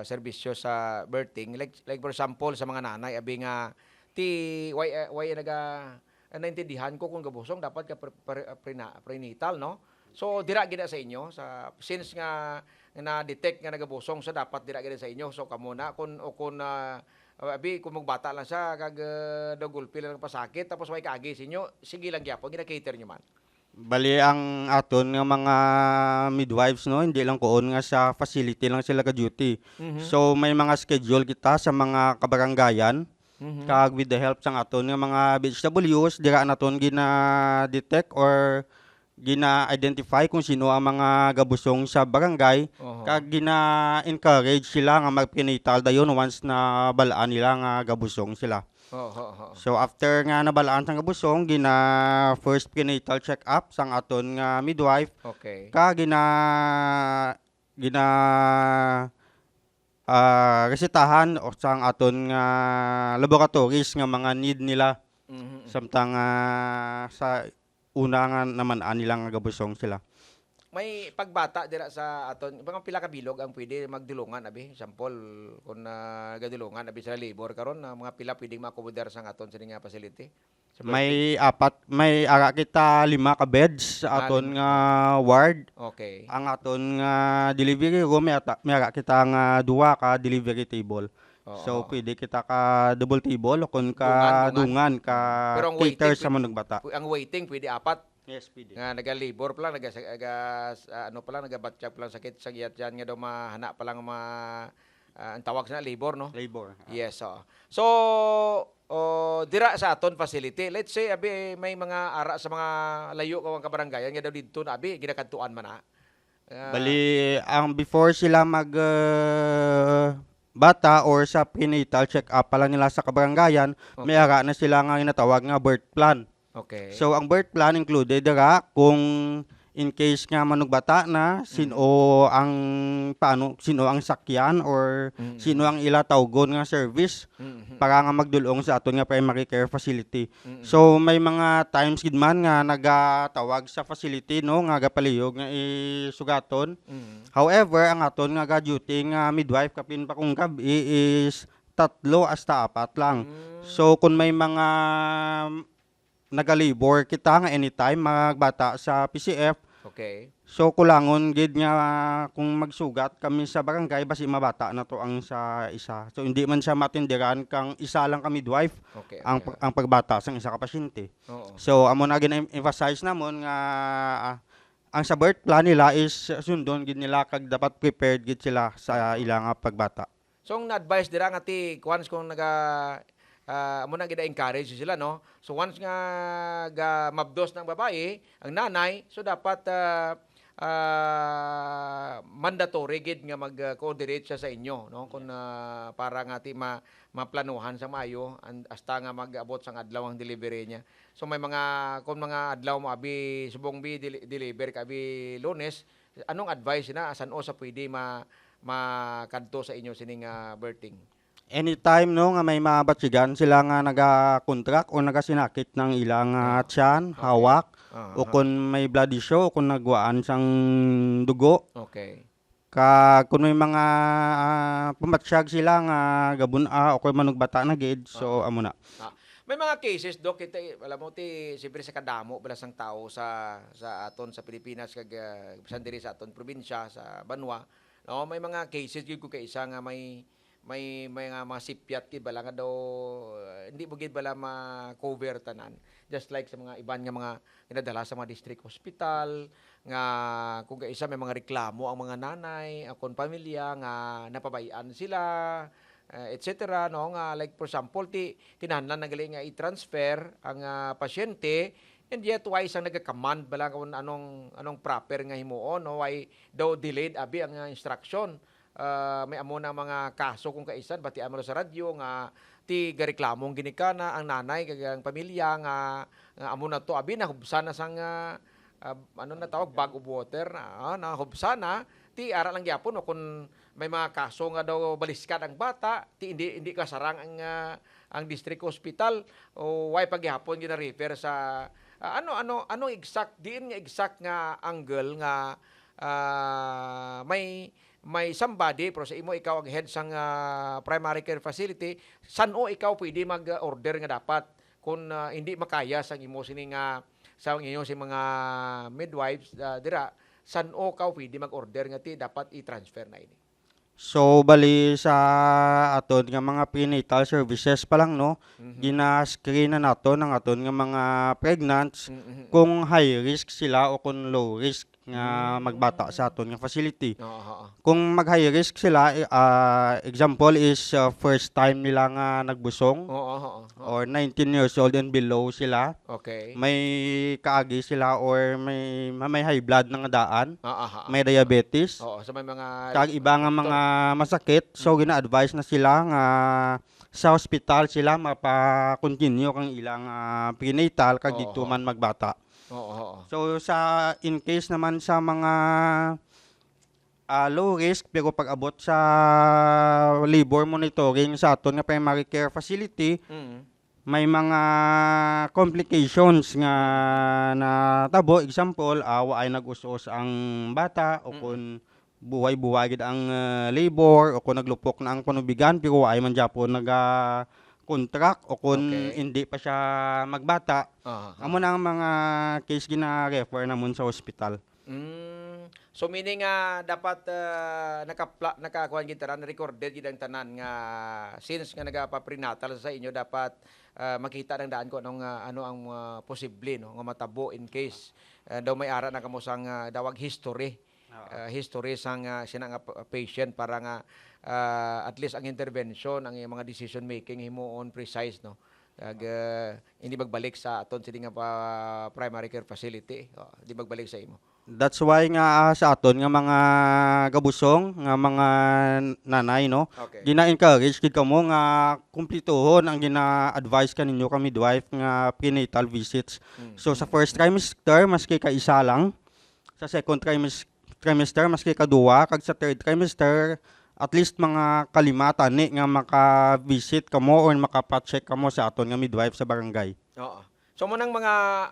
Speaker 1: serbisyo sa birthing like for example sa mga nanay abi nga why naintindihan ko kung gabusong dapat ka prenatal no. So dira gid sa inyo sa since nga na-detect nga nagabusong sa dapat dira gid sa inyo. So kamo na kung abi kung magbata lang siya kag dagulpi lang pasakit tapos way kaagi sa inyo sige lang gyapon gina-cater nyo man.
Speaker 2: Bali ang aton nga mga midwives no hindi lang kuon nga sa facility lang sila ka duty. So may mga schedule kita sa mga kabarangayan. Kag with the help sang aton nga mga BHWs dira naton gina-detect or gina-identify kung sino ang mga gabusong sa barangay. Kag gina-encourage sila nga mag-prenatal dayon once na balaan nila nga gabusong sila. So after nga nabalaan sang gabusong gina first prenatal check up sang aton nga midwife.
Speaker 1: Okay.
Speaker 2: Ka gina resetahan o sang aton nga laboratories nga mga need nila. Samtang sa una nga naman nila nga gabusong sila.
Speaker 1: May pagbata dira sa aton mga pila ka bilog ang pwede magdulungan abi sample kung gadulungan abi sa labor karon mga pila pwedeng makomodar sa aton sa nga facility.
Speaker 2: May ara kita 5 ka beds sa aton nga ward.
Speaker 1: Okay.
Speaker 2: Ang aton nga delivery room may ara kita nga 2 ka delivery table. So pwede kita ka double table o kun ka dungan ka
Speaker 1: Pero ang
Speaker 2: cater
Speaker 1: waiting,
Speaker 2: sa manugbata.
Speaker 1: Ang waiting pwede 4.
Speaker 2: Yes, PD.
Speaker 1: nga naga-labor pa lang ano pa lang nagabatyak pa lang sakit sa giyat dyan nga daw mahana pa lang ang tawag sa labor no.
Speaker 2: Labor.
Speaker 1: Yes, oo. So, dira sa aton facility, let's say abi may mga ara sa mga layo kawang kabarangayan nga daw didto na abi ginakadtuan man na.
Speaker 2: Bali, ang before sila bata or sa prenatal check-up pa lang nila sa kabarangayan, may ara na sila nga ginatawag nga birth plan.
Speaker 1: Okay.
Speaker 2: So, ang birth plan included dira kung in case nga manugbata na, sino ang sakyan or sino ang ila tawgon nga service para nga magdulong sa aton nga primary care facility. So, may mga times gid man nga nagatawag sa facility no nga gapalihog nga isugaton. However, ang aton nga duty nga midwife kapin pa kung gabi is 3 hasta 4 lang. So, kung may mga nagalibor kita nga anytime magbata sa PCF.
Speaker 1: Okay.
Speaker 2: So kulangon gid nga kung magsugat kami sa barangay basi mabata na to ang sa isa. So hindi man siya matindiran kang isa lang ka midwife
Speaker 1: Okay.
Speaker 2: ang pagbata sang isa ka pasyente.
Speaker 1: Oo.
Speaker 2: So amo na gina-emphasize namon nga ang sa birth plan nila is sundon gid nila kag dapat prepared gid sila sa ilang pagbata.
Speaker 1: So, ang na-advise dira nga ti once kung amo na gina-encourage sila no. So once nga mabdos ng babae, ang nanay, so dapat mandatory gid nga mag-coordinate siya sa inyo no kung para nga ti maplanuhan sa maayo hasta nga mag-abot sang adlaw ang delivery niya. So may kung mga adlaw mo abi subong deliver ka abi Lunes, anong advice na asan o sa pwede makadto sa inyo sining birthing?
Speaker 2: Anytime no nga may mabatsigan sila nga naga-contract o nagasinakit ng ilang tiyan, hawak o kung may blood issue o kung nagwaan sang dugo.
Speaker 1: Okay.
Speaker 2: Kung may mga pumatsyag sila nga gabuna o kung manugbata na gid, so amo na.
Speaker 1: May mga cases dok kita alam mo ti siyempre sa kadamo bala sang tao sa aton sa Pilipinas kag bisan diri sa aton probinsya sa Banwa. No, may mga cases gyud ko kay isa nga may mga sipyat gid bala nga daw hindi mo gid bala ma-cover tanan, just like sa mga iban nga mga ginadala sa mga district hospital nga kung kaisa may mga reklamo ang mga nanay akon pamilya nga napabayan sila etc. no nga like for example kinahanglan nagali nga i-transfer ang pasyente and yet why isang nagka-command bala kung anong proper nga himuon no why daw delayed abi ang instruction. May amo na mga kaso kung kaisan batian mo sa radyo nga ti gareklamong ginikana ang nanay kag ang pamilya nga amo na to abi na hubsan na sang ano na tawag bag of water na hubsan na ti ara lang gyapon no kung may mga kaso nga daw baliskat ang bata ti hindi kasarang ang district hospital o why pagyapon gina-refer sa ano exact diin nga exact nga angle nga may somebody pero sa imo ikaw ang head sang primary care facility san-o ikaw pwede mag-order nga dapat kung hindi makaya sang imo sining sa inyo si mga midwives dira san-o ka pwede mag-order nga ti dapat i-transfer na ini.
Speaker 2: So bali sa aton nga mga prenatal services pa lang no, gina-screen na naton ang aton nga mga pregnants kung high risk sila o kung low risk nga magbata sa aton nga facility. Kung mag high risk sila, example is first time nila nga nagbusong or 19 years old and below sila.
Speaker 1: Okay.
Speaker 2: May kaagi sila or may high blood na nga daan, may diabetes.
Speaker 1: Oo, so may mga
Speaker 2: Kag iba nga mga masakit, so gina-advise na sila nga sa hospital sila mapa-continue kang ilang prenatal kag dito man magbata.
Speaker 1: Oo.
Speaker 2: So sa in case naman sa mga low risk pero pag abot sa labor monitoring sa aton nga primary care facility, may mga complications nga natabo. Example, waay nag-us-us ang bata o kung buhay-buhay gid ang labor o kung naglupok na ang panubigan pero waay man gyapon contract o kung hindi pa siya magbata. Amo na ang mga case gina-refer namon sa hospital.
Speaker 1: So meaning nga dapat nakakuan kita ran recorded gid ang tanan nga since nga nagapa-prenatal sa inyo dapat makita ng daan ko anong ano ang posible no nga matabo in case daw may ara na kamo sang dawag history. History sang sina nga patient para nga at least ang intervention ang mga decision making himuon precise no. Hindi magbalik sa aton sini nga primary care facility. Di magbalik sa imo.
Speaker 2: That's why nga sa aton nga mga gabusong nga mga nanay no
Speaker 1: Okay.
Speaker 2: gina-encourage gid kamo nga kumplituhon ang gina-advise kaninyo ka midwife nga prenatal visits. So sa first trimester maski ka isa lang, sa second trimester maski ka duwa, kag sa third trimester at least mga kalima tani nga maka-visit kamo or maka-check kamo sa aton nga midwife sa barangay.
Speaker 1: Oo. So mo nang mga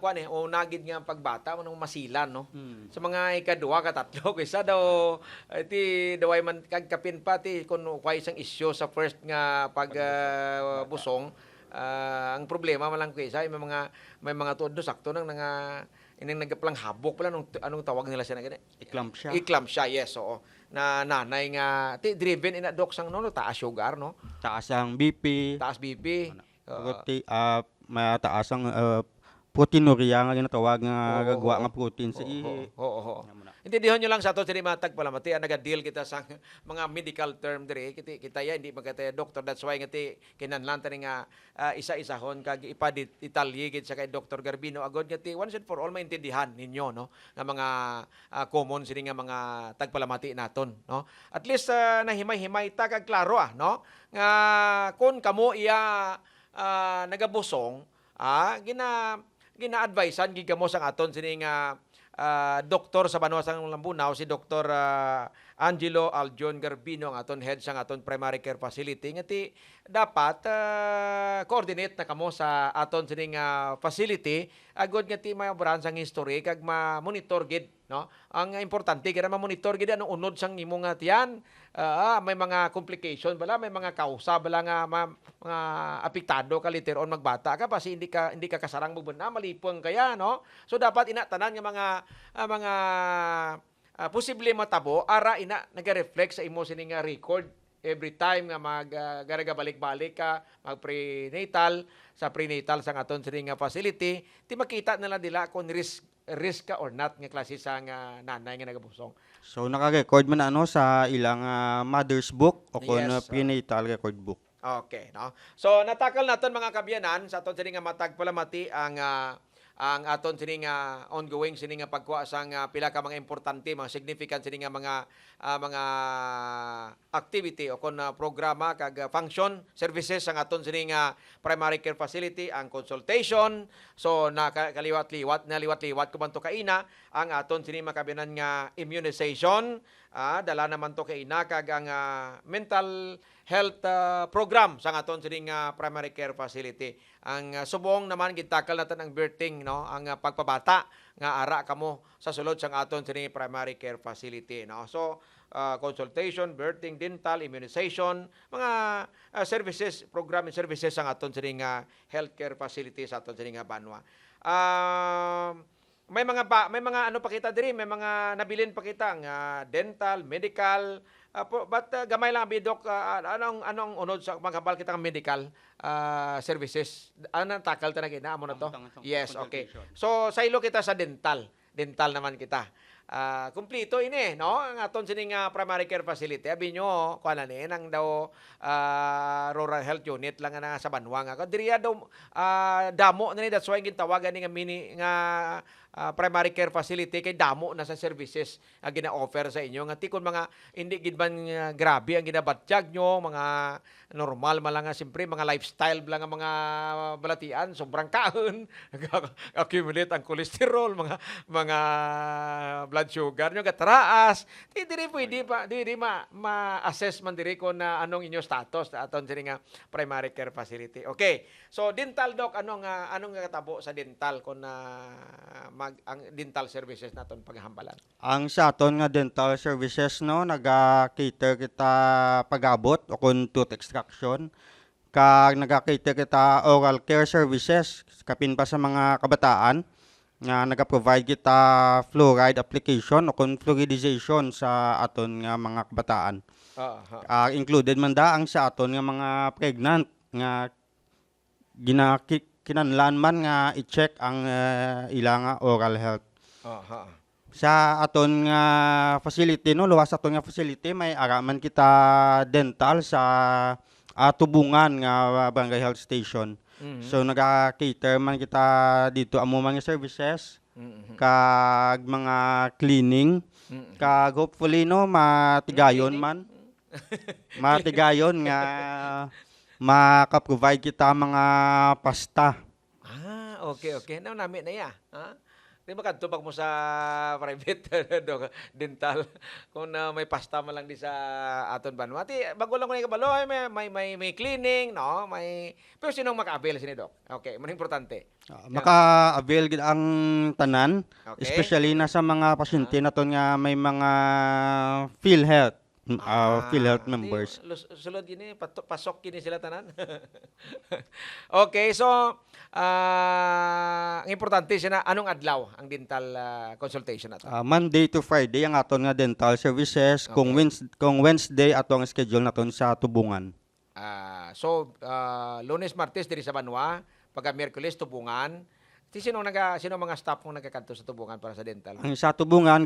Speaker 1: kuan o nagid nga pagbata mo nang masilan no. Sa mga ikaduha katatlo kaysa daw ti daway man kagkapin pa ti kun kuay isang issue sa first nga busong ang problema man lang kaysa may mga tuod sakto nang inang nagaplang habok pala nung anong tawag nila siya na gani. Iklam siya, yes, oo. Na nanay nga ti driven ina dok sang no taas sugar no.
Speaker 2: Taas ang BP,
Speaker 1: Taas BP.
Speaker 2: mataas ang proteinuria nga ginatawag nga
Speaker 1: Oo,
Speaker 2: gagawa
Speaker 1: oo.
Speaker 2: nga protein sa
Speaker 1: Oo. Intindihan nyo lang sa ato sini matag palamati naga-deal kita sa mga medical term diri kita ya hindi magkatay doktor that's why ngati kinahanglan tani nga isa-isahon kag ipa-detalye gid sa kay Dr. Garbino agod ngati once and for all maintindihan ninyo no nga mga common sini nga mga tagpalamati naton no at least nahimay-himay ta kag klaro no nga kun kamo iya nagabusong gina-advisean gid kamo sang aton sini nga doktor sa Banwa sang Lambunaw si Dr. Angelo Aljon Garbino ang aton head sang aton primary care facility ngati dapat coordinate na kamo sa aton sini nga facility agod ngati maabran sang history kag ma-monitor gid no ang importante kaya ma-monitor gid anong unod sang imo nga tiyan may mga complication bala may mga kausa bala nga mga apektado ka later on magbata ka kasi hindi ka kasarang bubuna malipong kaya no so dapat ina tanan nga mga posible matabo ara ina naga-reflect sa imo sini nga record every time nga balik-balik ka mag prenatal sa prenatal sang aton sini nga facility ti makita nila dila kung risk ka or not nga klase sa nga nanay nga nagabusong.
Speaker 2: So naka-record man ano sa ilang mother's book o kun
Speaker 1: Yes,
Speaker 2: prenatal record book.
Speaker 1: Okay, no. So natakal naton mga kabyanan sa aton sini nga matag palamati ang aton sini nga ongoing sini nga pagkuha sang pila ka mga importante mga significant sini nga mga activity o kon programa kag function services sang aton sini nga primary care facility ang consultation so liwat-liwat ko man to kaina ang aton sini makabinan nga immunization dala naman to kaina kag ang mental health program sang aton sini nga primary care facility. Ang subong naman gitakal natin ang birthing no, ang pagpabata nga ara kamo sa sulod sang aton sini primary care facility no. So consultation, birthing, dental, immunization, mga services, program and services sang aton sini nga healthcare facility sa aton sini nga Banwa. May mga ano pa kita diri, may mga nabilin pa kita nga dental, medical, but gamay lang bidok anong unod sa magkabal kita ng medical services. Anong takal ta na gina mo na to? Yes, okay. So sa ilo kita sa dental naman kita. Kumplito ini no ang aton sining primary care facility abi nyo kuan ani nang daw rural health unit lang na sa Banwa nga diriya daw damo na ni that's why gitawagan ni nga mini nga primary care facility kay damo na sa services ang gina-offer sa inyo nga tikon mga hindi gid man grabe ang ginabatyag nyo mga normal man lang nga siyempre mga lifestyle lang nga mga balatian sobrang kaon accumulate ang cholesterol mga blood sugar nyo kataraas diri ma-assess man diri ko na anong inyo status aton sini nga primary care facility. Okay, so dental doc anong katabo sa dental kun ang dental services naton paghambalan?
Speaker 2: Ang sa aton nga dental services no naga-cater kita pagabot o kun tooth extraction kag naga-cater kita oral care services kapin pa sa mga kabataan nga naga-provide kita fluoride application o kon fluoridization sa aton nga mga kabataan. Included man da ang sa aton nga mga pregnant nga kinahanglan man nga i-check ang ila nga oral health. Sa aton nga facility no, luwas aton nga facility may araman kita dental sa tubungan nga barangay health station. So naga-cater man kita dito amo mga services kag mga cleaning kag hopefully no matigayon man matigayon nga maka-provide kita mga pasta.
Speaker 1: Okay. Now, namin na ya. Ha? Di ba kadtubag mo sa private dental kung may pasta man lang di sa aton banwa. Bago lang ko na kabalo, may cleaning, no? Pero sinong maka-avail sini, Doc? Okay, man importante.
Speaker 2: Maka-avail gid ang tanan,
Speaker 1: Okay.
Speaker 2: especially na sa mga pasyente naton nga may mga PhilHealth PhilHealth members.
Speaker 1: Sulod gini, pasok gini sila tanan. Okay, so ang importante siya na anong adlaw ang dental consultation nato?
Speaker 2: Monday to Friday ang aton nga dental services, kung Wednesday ato ang schedule naton sa tubungan.
Speaker 1: So Lunes, Martes diri sa Banwa, pagka Miyerkules tubungan. Sino mga staff mong nagkakanto sa tubungan para sa dental?
Speaker 2: Ang sa tubungan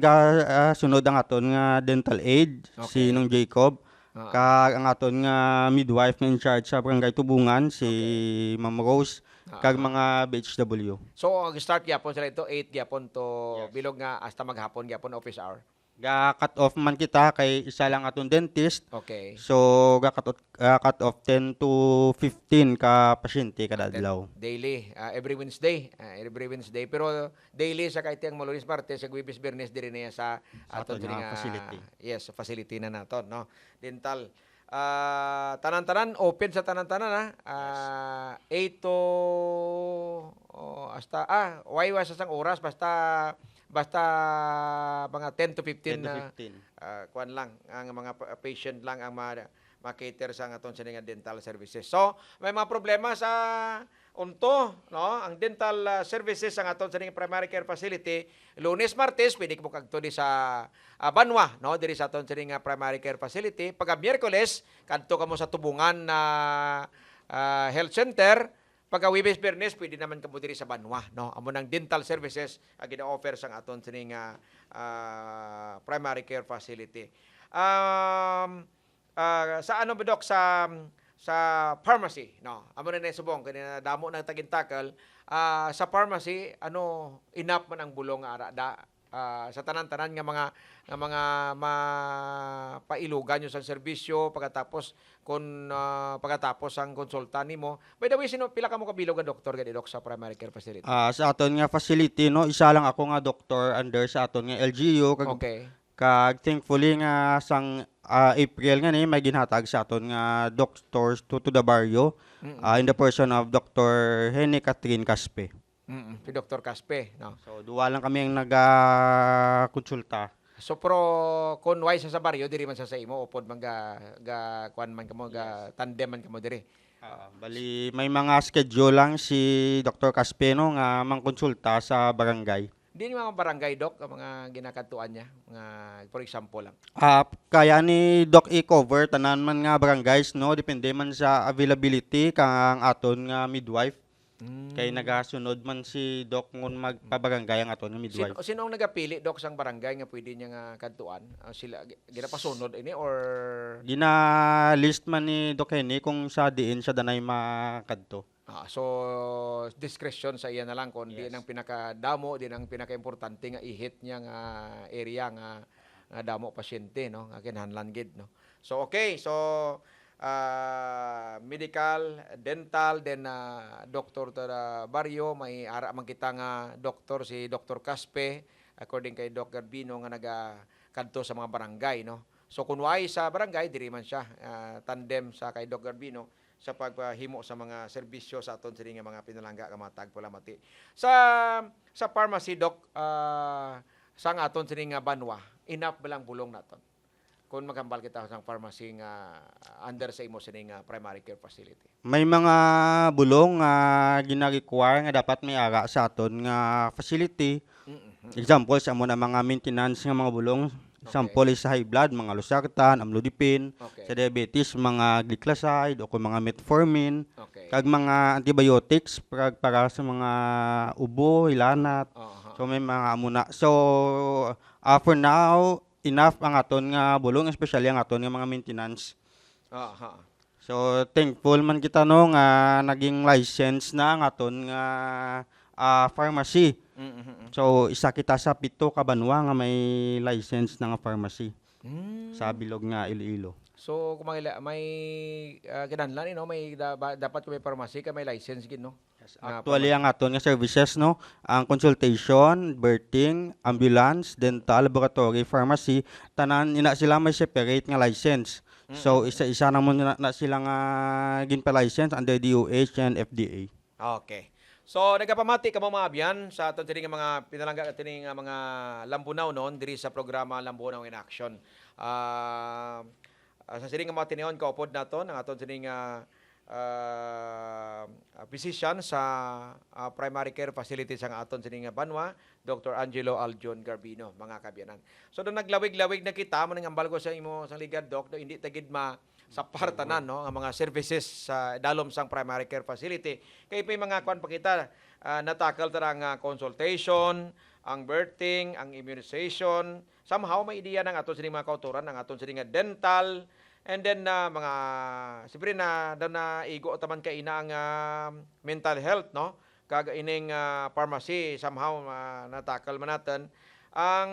Speaker 2: sunod ang aton nga dental aid si Nong Jacob. Kag ang aton nga midwife na in charge sa barangay tubungan si Ma'am Rose kag mga BHW.
Speaker 1: So start gyapon sila ito 8 gyapon to bilog nga hasta maghapon gyapon office hour.
Speaker 2: Cut off man kita kay isa lang aton dentist.
Speaker 1: Okay.
Speaker 2: So cut off 10 to 15 ka pasyente kada adlaw.
Speaker 1: Daily, every Wednesday, pero daily sa kahit ang Lunes, Martes, sa Huwebes, Biyernes diri niya sa aton
Speaker 2: aton nga facility.
Speaker 1: Yes, sa facility na naton, no. Dental. Tanan-tanan open sa tanan-tanan 8 to hasta waiwas sa sang oras basta mga 10 to 15 na kuan lang ang mga patient lang ang ma-cater sa aton sa nga dental services. So, may mga problema sa unto, no? Ang dental services ang aton sa nga primary care facility, Lunes, Martes pwede mo kagto di sa Banwa, no? Diri sa aton sa nga primary care facility. Pagka Miyerkules, kadto kamo sa tubungan na health center. Pagka Huwebes, Biyernes, pwede naman kamo diri sa Banwa, no? Amo nang dental services ang gina-offer sa aton sa nga primary care facility. Sa ano ba, Doc, sa pharmacy, no? Amo na subong kanina damo na tagintakal sa pharmacy, enough man ang bulong ara sa tanan-tanan nga mga mapailugan nyo sa serbisyo pagkatapos ang konsulta nimo. By the way, pila ka mo kabilog nga doktor gani, Doc, sa primary care facility?
Speaker 2: Sa aton nga facility no, isa lang ako nga doktor under sa aton nga LGU kag thankfully nga sang April nga ni may ginhatag sa aton nga doctors to the barrio in the person of Dr. Henny Catherine Caspe.
Speaker 1: Si Dr. Caspe, no?
Speaker 2: So duwa lang kami ang nagakonsulta.
Speaker 1: So pro kun wise sa baryo diri man sa imo upod man kuan man kamo tandem man kamo diri.
Speaker 2: Bali may mga schedule lang si Dr. Caspe no nga mangkonsulta sa barangay.
Speaker 1: Di mga barangay, Doc, ang mga ginakatuan niya, mga for example lang.
Speaker 2: Kaya ni Doc i-cover tanan man nga barangays no, depende man sa availability kang aton nga midwife. Kay nagasunod man si Doc ngun magpabarangay ang aton nga midwife.
Speaker 1: Sino ang nagapili, Doc, sang barangay nga pwede niya nga kantuan? Sila ginapasunod ini or
Speaker 2: gina-list man ni Doc Henny kung sa diin siya danay makadto.
Speaker 1: So discretion sa iya na lang kung di ang pinakadamo, di ang pinakaimportante nga i-hit niya nga area nga damo pasyente, no, nga kinahanglan gid, no. So okay, so medical, dental, then doktor to the barrio, may ara man kita nga doktor si Dr. Caspe according kay Doc Garbino nga kadto sa mga barangay, no. So kung way sa barangay diri man siya tandem sa kay Doc Garbino sa pagpahimo sa mga serbisyo sa aton sa mga pinalangga nga mga tagpulamati. Sa pharmacy, Doc, sa aton sa nga Banwa, enough ba lang bulong naton? kung maghambal kita sa pharmacy nga under sa imo sining primary care facility?
Speaker 2: May mga bulong nga gina-require nga dapat may ara sa aton nga facility. Example sa amo na mga maintenance nga mga bulong. Example is sa high blood, mga losartan, amlodipine,
Speaker 1: Okay.
Speaker 2: sa diabetes, mga glycoside o kung mga metformin,
Speaker 1: Okay.
Speaker 2: kag mga antibiotics para sa mga ubo, hilanat.
Speaker 1: Aha.
Speaker 2: So may mga amuna. So for now, enough ang aton nga bulong, especially ang aton nga mga maintenance.
Speaker 1: Aha.
Speaker 2: So thankful man kita no nga naging license na ang aton nga pharmacy. So isa kita sa 7 ka banwa nga may license na nga pharmacy sa bilog nga Iloilo.
Speaker 1: So kung may kinahanglan no, may dapat may pharmacy ka may license gid no.
Speaker 2: Actually ang aton nga services no, ang consultation, birthing, ambulance, dental, laboratory, pharmacy, tanan ina sila may separate nga license. So isa-isa na mo na sila nga ginpa-license under DOH and FDA.
Speaker 1: Okay. So nagapamati ka mo mga abyan sa aton sining mga pinalangga aton nga mga lambunaw noon diri sa programa Lambunaw in Action. Sa sining nga mga tinihon kaupod naton ang aton sining physician sa primary care facility sa aton sining Banwa, Dr. Angelo Aljon Garbino, mga kabyanan. So doon naglawig-lawig na kita mo nang ambal ko sa imo sang ligad doc, hindi tagid sa partanan no ang mga services sa dalom sang primary care facility. Kay may mga kwan pa kita natakal ta ang consultation, ang birthing, ang immunization. Somehow may ideya ng aton sining mga kauturan, ang aton sining dental, and then mga siyempre na daw na igo taman kay ina ang mental health no. Kaga ining pharmacy somehow natakal man natin ang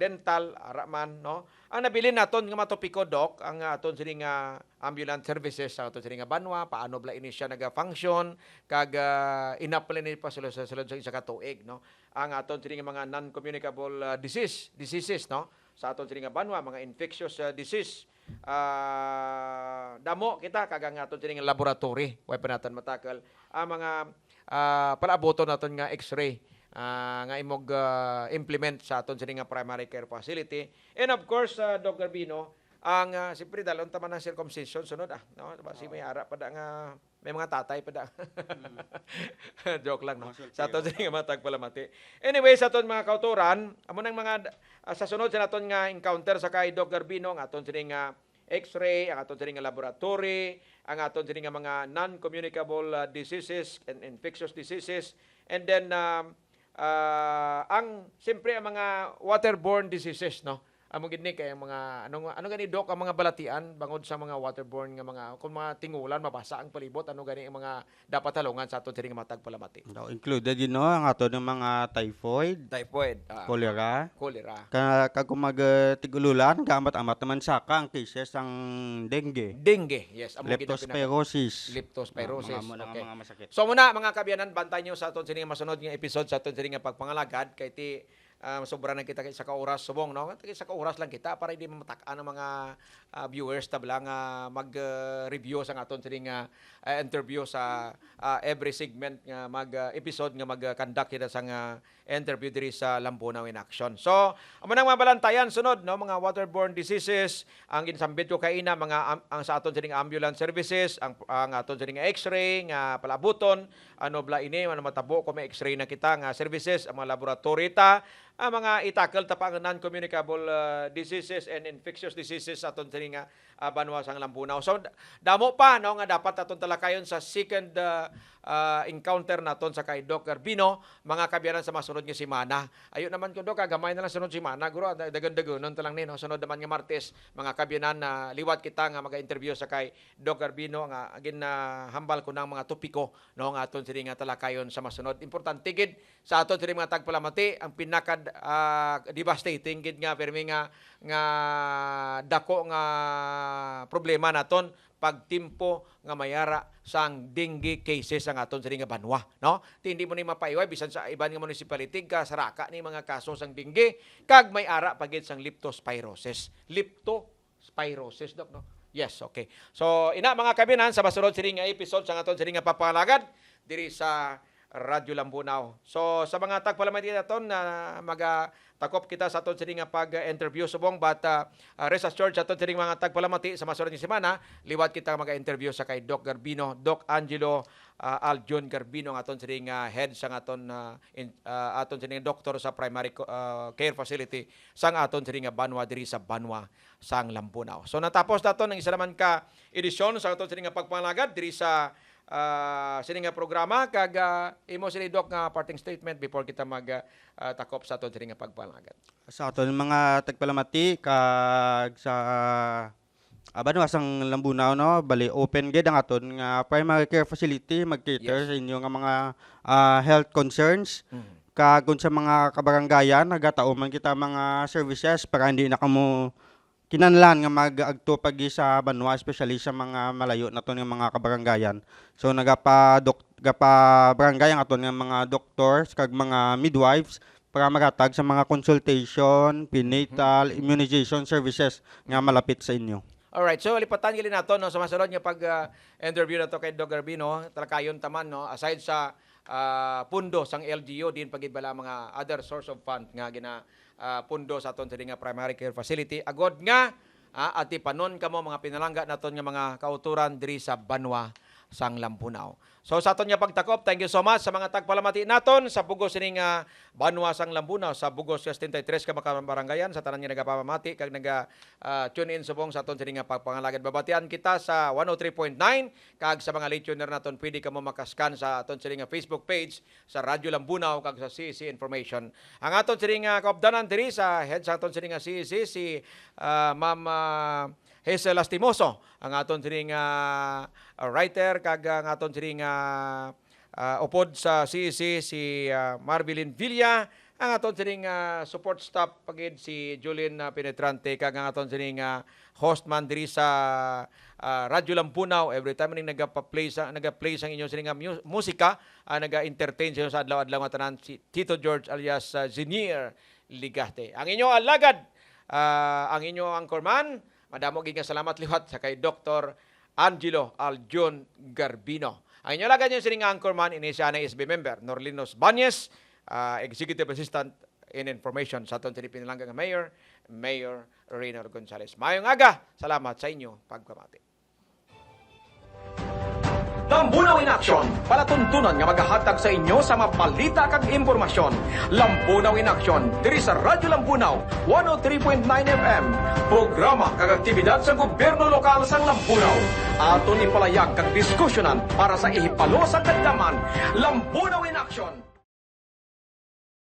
Speaker 1: dental araman no. Ang nabilin naton nga matopiko doc ang aton sining ambulance services sa aton sining Banwa, paano bala ini siya naga-function kag ina-apply ni pa sulod sa isa ka tuig no. Ang aton sining mga non-communicable diseases no sa aton sining Banwa, mga infectious disease. Damo kita kag ang aton sining laboratory way pa naton matakal ang mga palaboton naton nga x-ray nga imog implement sa aton sining primary care facility. And of course, Dr. Garbino, ang siyempre dalon taman ang circumcision sunod no basi may ara pa nga may mga tatay pa joke lang no sa aton sining matag palamati. Anyway, sa aton mga kauturan amo nang mga sa sunod sa naton nga encounter sa kay Dr. Garbino ang aton sining x-ray, ang aton sining laboratory, ang aton sining mga non-communicable diseases and infectious diseases, and then ang siyempre ang mga waterborne diseases no. Amo gid ni kay mga ano gani doc ang mga balatian bangod sa mga waterborne nga mga kung mga tingulan mabasa ang palibot ano gani ang mga dapat talungan sa aton sining matag palamati.
Speaker 2: No, included yun no ang aton ng mga typhoid, cholera, kag kung tigululan gamat-amat naman saka ang cases ang dengue.
Speaker 1: Yes, amo gid
Speaker 2: Leptospirosis.
Speaker 1: Okay.
Speaker 2: Mga masakit.
Speaker 1: So muna mga kabyanan, bantay nyo sa aton sining masunod nga episode sa aton sining pagpangalagad kay ti sobra na kita sa ka-oras subong no. Sa ka-oras lang kita para hindi mamatak-an ang mga viewers tabla nga mag-review sa aton sining interview sa every segment nga mag-episode nga mag-conduct kita sa interview diri sa Lambunaw in Action. So amo nang mabalantayan sunod no mga waterborne diseases ang ginsambit ko kay ina mga ang sa aton sining ambulance services ang aton sining x-ray nga palabuton ano bla ini ano matabo ko may x-ray na kita nga services ang mga laboratory ta ang mga itakal ta pa ang non-communicable diseases and infectious diseases aton sining Banwa sang Lambunaw. So damo pa no nga dapat aton talakayon sa second encounter naton sa kay Doc Garbino mga kabyanan sa masunod nga semana. Ayo naman ko Doc gamay na lang sunod semana guro dagan-daganon ta lang ni no sunod naman nga Martes mga kabyanan na liwat kita nga maga-interview sa kay Doc Garbino nga agin hambal ko ng mga topiko no nga aton sining talakayon sa masunod. Importante gid sa aton sining mga tagpalamati ang pinaka devastating gid nga permi nga dako nga problema naton pagtimpo nga mayara sang dengue cases ang aton sining Banwa no. Hindi mo ni mapaiway bisan sa iban nga municipality ka saraka ni mga kaso sang dengue kag may ara pagid sang leptospirosis doc no. Yes, okay. So ina mga kabinan sa masunod sining episode sa aton sining papalagad diri sa Radyo Lambunaw. So sa mga tagpalamati naton na takop kita sa aton sining nga pag-interview subong but rest assured sa aton sining mga tagpalamati sa masunod nga semana liwat kita mag-interview sa kay Doc Garbino, Doc Angelo Aljun Garbino nga aton sining head sa aton aton sining doktor sa primary care facility sang aton sining nga Banwa diri sa Banwa sang Lambunaw. So natapos naton ang isa naman ka edisyon sa aton sining nga pagpangagad diri sa sining nga programa kag imo sini Doc nga parting statement before kita takop sa aton sining nga pagpangagad.
Speaker 2: Sa aton mga tagpalamati kag sa Banwa sang Lambunaw no, bali open gid ang aton nga primary care facility mag-cater sa inyo nga mga health concerns. Kag kung sa mga kabarangayan nagatao man kita mga services para hindi na kamo kinahanglan nga mag-agto pagi sa Banwa especially sa mga malayo naton nga mga kabarangayan. So gapa barangay ang aton nga mga doctors kag mga midwives para magatag sa mga consultation, prenatal, immunization services nga malapit sa inyo.
Speaker 1: Alright, so lipatan gili nato no sa masunod nga pag-interview nato kay Doc Garbino, talakayon taman no aside sa pundo sang LGU din pagibala mga other source of fund nga pundo sa aton sa nga primary care facility agod nga ati panon kamo mga pinalangga naton nga mga kauturan diri sa Banwa sang Lambunaw. So sa aton nga pagtakop, thank you so much sa mga tagpalamati naton sa bugos ning Banwa sang Lambunaw sa bugos 73 ka makabarangayan sa tanan nga nagapamati kag tune in subong sa aton nga pagpangalagad. Babatian kita sa 103.9 kag sa mga listener naton pwede kamo makascan sa aton nga Facebook page sa Radyo Lambunaw kag sa CEC Information. Ang aton nga kaupdanan diri sa head sa aton nga CEC si Ma'am Hazel Lastimoso, ang aton sining writer kag ang aton sining upod sa CEC si Marbilin Villa, ang aton sining support staff pagid si Julien Penetrante kag ang aton sining host man diri sa Radyo Lambunaw. Every time ning nagaplay sang inyo sining musika, naga-entertain sa inyo sa adlaw-adlaw nga tanan si Tito George alias Zinier Ligate. Ang inyo alagad, ang inyo anchorman, madamo gid nga salamat liwat sa kay Dr. Angelo Aljun Garbino. Ang inyo lagad yung sining anchorman ini siya na SB member Norlinos Banyes, Executive Assistant in Information sa aton sini pinalangga nga Mayor Reynor Gonzales. Mayong aga, salamat sa inyo pagpamati. Lambunaw in Action, palatuntunan nga maghahatag sa inyo sa mapalita kag impormasyon. Lambunaw in Action, diri sa Radyo Lambunaw, 103.9 FM. Programa kag aktibidad sa gobyerno lokal sang Lambunaw. Aton ipalayag kag diskusyonan para sa ihipalo sa kadlaman. Lambunaw in Action.